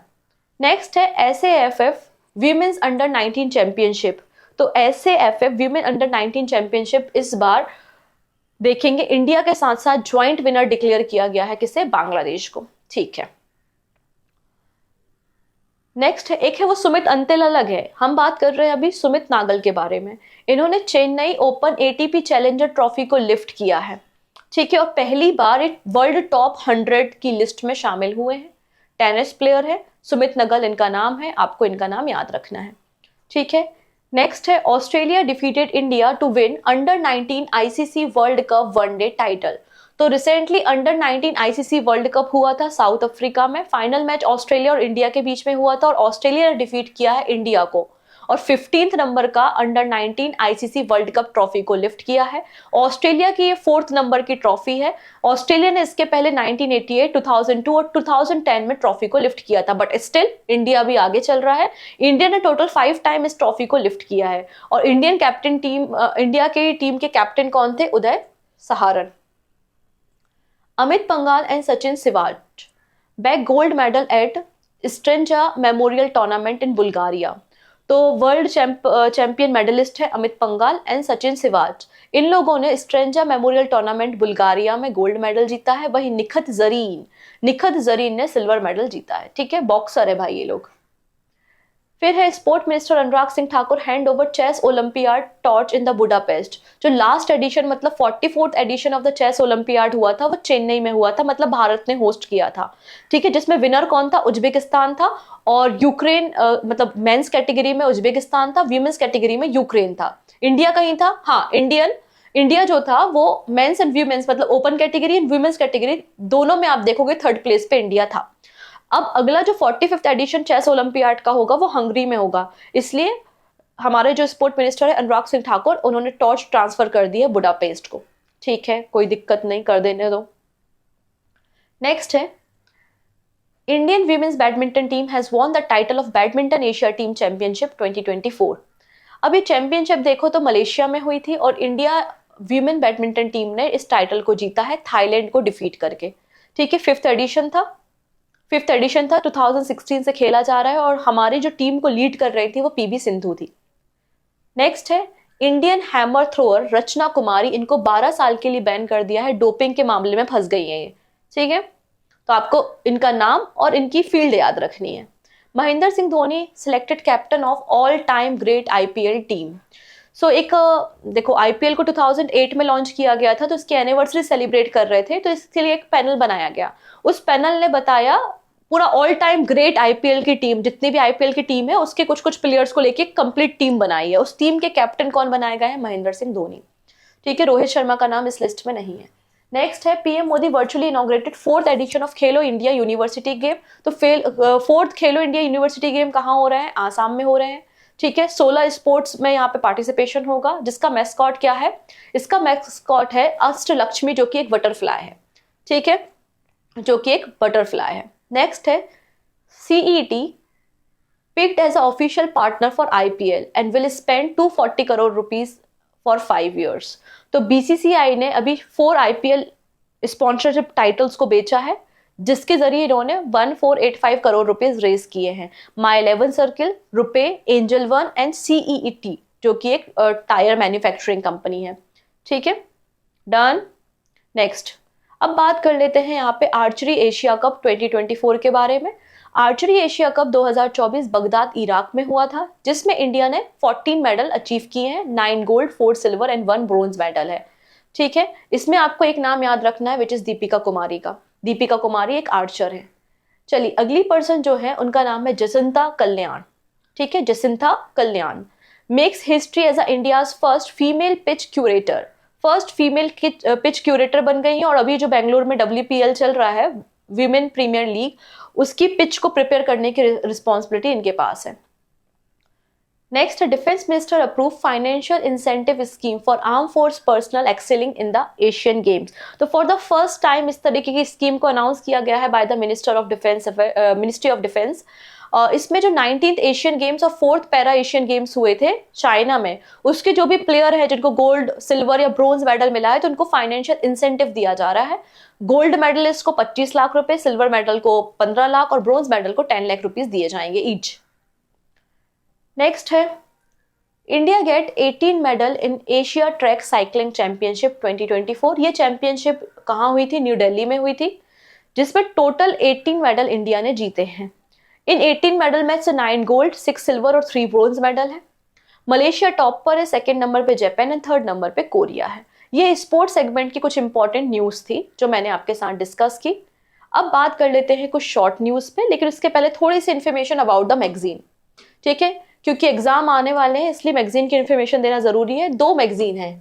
Next है एसएएफएफ वीमेन्स अंडर 19 चैंपियनशिप। तो एसएएफएफ वीमेन अंडर 19 चैंपियनशिप इस बार देखेंगे इंडिया के साथ साथ ज्वाइंट विनर डिक्लेयर किया गया है, किसे, बांग्लादेश को। ठीक है, नेक्स्ट है एक है वो सुमित अंतिल, अलग है। हम बात कर रहे हैं अभी सुमित नागल के बारे में। इन्होंने Chennai open ATP challenger trophy को लिफ्ट किया है। ठीक है, और पहली बार एक वर्ल्ड टॉप 100 की लिस्ट में शामिल हुए हैं। टेनिस प्लेयर है सुमित नागल इनका नाम है, आपको इनका नाम याद रखना है। ठीक है, नेक्स्ट है Australia defeated India to win under 19 ICC world cup one day title. तो recently under 19 ICC world cup हुआ था साउथ अफ्रीका में। फाइनल मैच ऑस्ट्रेलिया और इंडिया के बीच में हुआ था और ऑस्ट्रेलिया ने डिफीट किया है इंडिया को और 15th नंबर का under 19 ICC world cup trophy को लिफ्ट किया है। ऑस्ट्रेलिया की ये 4th नंबर की ट्रॉफी है। ऑस्ट्रेलिया ने इसके पहले 1988, 2002 और 2010 में ट्रॉफी को लिफ्ट किया था, बट स्टिल इंडिया भी आगे चल रहा है। इंडिया ने टोटल 5 टाइम इस ट्रॉफी को लिफ्ट किया है और इंडिया के टीम के कैप्टन कौन थे, Uday Saharan. Amit Panghal and Sachin Siwach bag gold medal at Strandja memorial tournament in Bulgaria. तो वर्ल्ड चैंपियन मेडलिस्ट है अमित पंघाल एंड सचिन सिवाच। इन लोगों ने स्ट्रेंजा मेमोरियल टूर्नामेंट बुल्गारिया में गोल्ड मेडल जीता है। वहीं निखत जरीन ने सिल्वर मेडल जीता है। ठीक है, बॉक्सर है भाई ये लोग। फिर है sport minister Anurag Singh Thakur hand over chess olympiad torch in the Budapest. जो लास्ट एडिशन मतलब 44th edition of the chess olympiad हुआ था वो चेन्नई में हुआ था, मतलब भारत ने होस्ट किया था। ठीक है, जिसमें विनर कौन था, उज्बेकिस्तान था और यूक्रेन, मतलब मेंस कैटेगरी में उज्बेकिस्तान था, वीमेंस कैटेगरी में यूक्रेन था। इंडिया कहीं था, हाँ इंडिया जो था वो मेंस एंड वीमेंस मतलब open category and women's category दोनों में आप देखोगे 3rd प्लेस पे इंडिया था। अब अगला जो 45th एडिशन चेस ओलंपियाड का होगा वो हंगरी में होगा, इसलिए हमारे जो स्पोर्ट मिनिस्टर है अनुराग सिंह ठाकुर, उन्होंने टॉर्च ट्रांसफर कर दी है बुडापेस्ट को। ठीक है, कोई दिक्कत नहीं, कर देने दो। नेक्स्ट है Indian women's badminton team has won the title of badminton Asia team championship 2024। अब ये चैंपियनशिप देखो तो मलेशिया में हुई थी और इंडिया वीमेन बैडमिंटन टीम ने इस टाइटल को जीता है थाईलैंड को डिफीट करके। ठीक है, फिफ्थ एडिशन था 2016 से खेला जा रहा है और हमारी जो टीम को लीड कर रही थी वो पीवी सिंधु थी। नेक्स्ट है इंडियन हैमर थ्रोअर रचना कुमारी, इनको 12 साल के लिए बैन कर दिया है, डोपिंग के मामले में फंस गई है ये। ठीक है, तो आपको इनका नाम और इनकी फील्ड याद रखनी है। Mahendra Singh Dhoni selected captain of all time great IPL team. So एक देखो आईपीएल को 2008 में लॉन्च किया गया था, तो इसकी एनिवर्सरी सेलिब्रेट कर रहे थे, तो इसके लिए एक पैनल बनाया गया। उस पैनल ने बताया पूरा ऑल टाइम ग्रेट आईपीएल की टीम, जितनी भी आईपीएल की टीम है उसके कुछ कुछ प्लेयर्स को लेके कंप्लीट टीम बनाई है। उस टीम के कैप्टन कौन बनाए गए हैं? महेंद्र सिंह धोनी। ठीक है, रोहित शर्मा का नाम इस लिस्ट में नहीं है। नेक्स्ट है PM Modi virtually inaugurated 4th edition of Khelo India university game. तो 4th खेलो इंडिया यूनिवर्सिटी गेम कहाँ हो रहे हैं? आसाम में हो रहे हैं। ठीक है, 16 स्पोर्ट्स में यहाँ पे पार्टिसिपेशन होगा। जिसका मैस्कॉट क्या है? इसका मैस्कॉट है अष्टलक्ष्मी, जो कि एक बटरफ्लाई है। ठीक है, जो कि एक बटरफ्लाई है। नेक्स्ट है CET picked as an official partner for IPL and will spend 240 crore rupees for 5 years। तो बीसीसीआई ने अभी 4 आईपीएल स्पॉन्सरशिप टाइटल्स को बेचा है, जिसके जरिए इन्होंने 1485 करोड़ रुपीस रेज किए हैं। माई 11 circle, RuPay, angel one and CET, जो कि एक टायर मैन्युफैक्चरिंग कंपनी है। ठीक है, डन। नेक्स्ट अब बात कर लेते हैं यहाँ पे आर्चरी एशिया कप 2024 के बारे में। Archery Asia cup 2024 Baghdad Iraq में हुआ था, जिसमें इंडिया ने 14 मेडल अचीव किए हैं। 9 gold, 4 silver and 1 bronze medal है। ठीक है, इसमें आपको एक नाम याद रखना है, विच इज दीपिका कुमारी का। दीपिका कुमारी एक आर्चर है। चलिए अगली पर्सन जो है उनका नाम है जसिंता कल्याण। ठीक है, Jacinta Kalyan makes history as a India's first female pitch curator. First female pitch curator बन गई है और अभी जो बेंगलुरु में WPL चल रहा है, विमेन प्रीमियर लीग, उसकी पिच को प्रिपेयर करने की रिस्पॉन्सिबिलिटी इनके पास है। Next, defence minister approve financial incentive scheme for arm force personal excelling in the Asian games. तो फॉर द फर्स्ट टाइम इस तरीके की स्कीम को अनाउंस किया गया है by the minister of defence, ministry of defence. इसमें जो 19th एशियन गेम्स और 4th पैरा एशियन गेम्स हुए थे चाइना में, उसके जो भी प्लेयर है जिनको गोल्ड, सिल्वर या ब्रोंज मेडल मिला है, तो उनको फाइनेंशियल इंसेंटिव दिया जा रहा है। गोल्ड मेडलिस्ट को 25 लाख रुपए, सिल्वर मेडल को 15 लाख और ब्रोंज मेडल को 10 लाख रुपीस दिए जाएंगे ईच। नेक्स्ट है India get 18 medal in Asia track cycling championship 2024। ये चैंपियनशिप कहाँ हुई थी? न्यू दिल्ली में हुई थी, जिसमें टोटल 18 मेडल इंडिया ने जीते हैं। इन 18 मेडल में से 9 गोल्ड, 6 सिल्वर और 3 ब्रोंज मेडल है। मलेशिया टॉप पर है, सेकंड नंबर पे जापान एंड थर्ड नंबर पे कोरिया है। ये स्पोर्ट्स सेगमेंट की कुछ इंपॉर्टेंट न्यूज थी जो मैंने आपके साथ डिस्कस की। अब बात कर लेते हैं कुछ शॉर्ट न्यूज पे, लेकिन उसके पहले थोड़ी सी इन्फॉर्मेशन अबाउट द मैगजीन। ठीक है, क्योंकि एग्जाम आने वाले हैं इसलिए मैगजीन की इन्फॉर्मेशन देना जरूरी है। 2 मैगजीन है।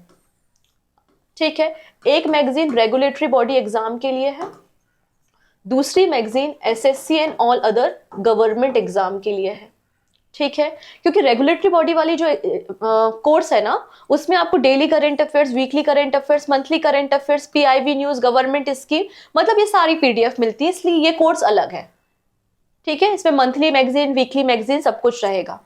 ठीक है, एक मैगजीन रेगुलेटरी बॉडी एग्जाम के लिए है, दूसरी magazine SSC and all other government exam के लिए है। ठीक है, क्योंकि रेगुलेटरी बॉडी वाली जो कोर्स है ना, उसमें आपको daily current affairs, weekly current affairs, monthly current affairs, PIB news, government scheme, मतलब ये सारी PDF मिलती है, इसलिए ये कोर्स अलग है। ठीक है, इसमें मंथली मैगजीन, वीकली मैगजीन सब कुछ रहेगा।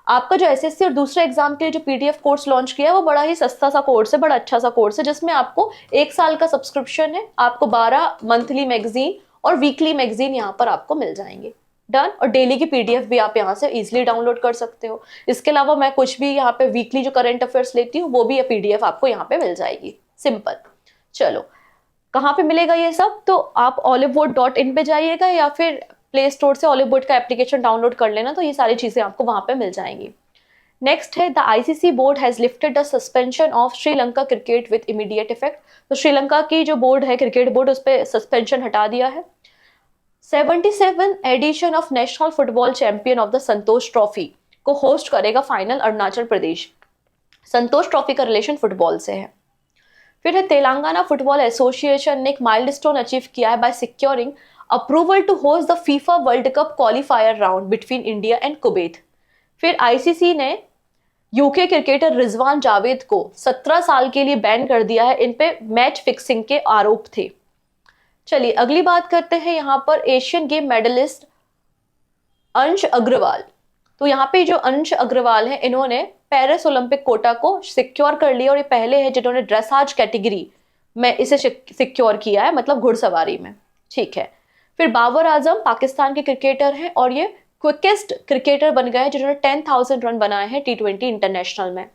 आपका जो SSC और दूसरे एग्जाम के लिए जो PDF कोर्स लॉन्च किया है वो बड़ा ही सस्ता सा कोर्स है, बड़ा अच्छा सा कोर्स है, जिसमें आपको 1 साल का सब्सक्रिप्शन है, आपको 12 मंथली मैगजीन और वीकली मैगजीन यहाँ पर आपको मिल जाएंगे। डन। और डेली की PDF भी आप यहाँ से इजीली डाउनलोड कर सकते हो। इसके अलावा मैं कुछ भी यहाँ पे वीकली जो करंट अफेयर्स लेती हूँ वो भी PDF आपको यहाँ पे मिल जाएगी। सिंपल। चलो, कहाँ पे मिलेगा ये सब? तो आप olivewood.in पे जाइएगा या फिर प्ले स्टोर से ऑलिववुड का एप्लीकेशन डाउनलोड कर लेना, तो ये सारी चीजें आपको वहां पे मिल जाएंगी। नेक्स्ट है the ICC board has lifted the suspension of Sri Lanka cricket with immediate effect. तो श्रीलंका की जो बोर्ड है, क्रिकेट बोर्ड, उस पर सस्पेंशन हटा दिया है। 77 edition of national football champion of the Santosh trophy को होस्ट करेगा फाइनल अरुणाचल प्रदेश। संतोष ट्रॉफी का रिलेशन फुटबॉल से है। फिर है तेलंगाना फुटबॉल एसोसिएशन ने एक माइलस्टोन अचीव किया है by securing approval to host the FIFA world cup qualifier round between India and Kuwait. फिर ICC ने यूके क्रिकेटर रिजवान जावेद को 17 साल के लिए बैन कर दिया है, इन पे मैच फिक्सिंग के आरोप थे। चलिए अगली बात करते हैं यहाँ पर एशियन गेम मेडलिस्ट अंश अग्रवाल। तो यहाँ पे जो अंश अग्रवाल है, इन्होंने पेरिस ओलंपिक कोटा को सिक्योर कर लिया और ये पहले है जिन्होंने ड्रेसाज कैटेगरी में इसे सिक्योर किया है, मतलब घुड़सवारी में। ठीक है, फिर बाबर आजम पाकिस्तान के क्रिकेटर हैं और ये क्विकेस्ट क्रिकेटर बन गए हैं जिन्होंने 10,000 रन बनाए हैं T20 इंटरनेशनल में।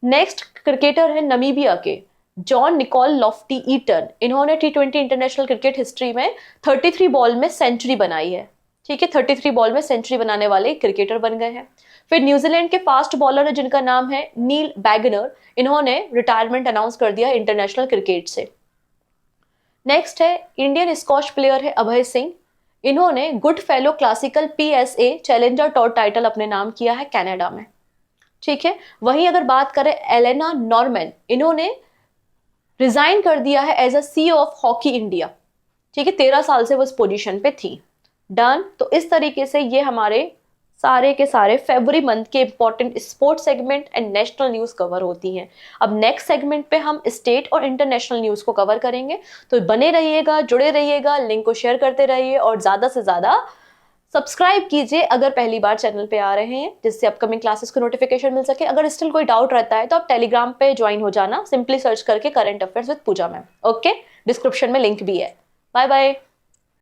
नेक्स्ट क्रिकेटर है नमीबिया के जॉन निकोल लॉफ्टी ईटन। इन्होंने T20 इंटरनेशनल क्रिकेट हिस्ट्री में 33 बॉल में सेंचुरी बनाई है। ठीक है, 33 बॉल में सेंचुरी बनाने वाले क्रिकेटर बन गए हैं। फिर न्यूजीलैंड के फास्ट बॉलर है जिनका नाम है नील बैगनर। इन्होंने रिटायरमेंट अनाउंस कर दिया इंटरनेशनल क्रिकेट से। नेक्स्ट है इंडियन स्क्वॉश प्लेयर है अभय सिंह। इन्होंने good fellow classical PSA challenger tour title अपने नाम किया है कनाडा में। ठीक है, वहीं अगर बात करें एलेना नॉर्मन, इन्होंने रिजाइन कर दिया है as a CEO of hockey India. ठीक है, 13 साल से वो इस पोजीशन पे थी। डन। तो इस तरीके से ये हमारे सारे के सारे फरवरी मंथ के important sports segment and national news cover होती हैं। अब नेक्स्ट सेगमेंट पे हम स्टेट और इंटरनेशनल न्यूज को कवर करेंगे, तो बने रहिएगा, जुड़े रहिएगा, लिंक को शेयर करते रहिए और ज्यादा से ज्यादा सब्सक्राइब कीजिए अगर पहली बार चैनल पे आ रहे हैं, जिससे अपकमिंग क्लासेस को नोटिफिकेशन मिल सके। अगर स्टिल कोई डाउट रहता है तो आप टेलीग्राम पे ज्वाइन हो जाना, सिंपली सर्च करके current affairs with Pooja ma'am. Okay, description में लिंक भी है। Bye bye.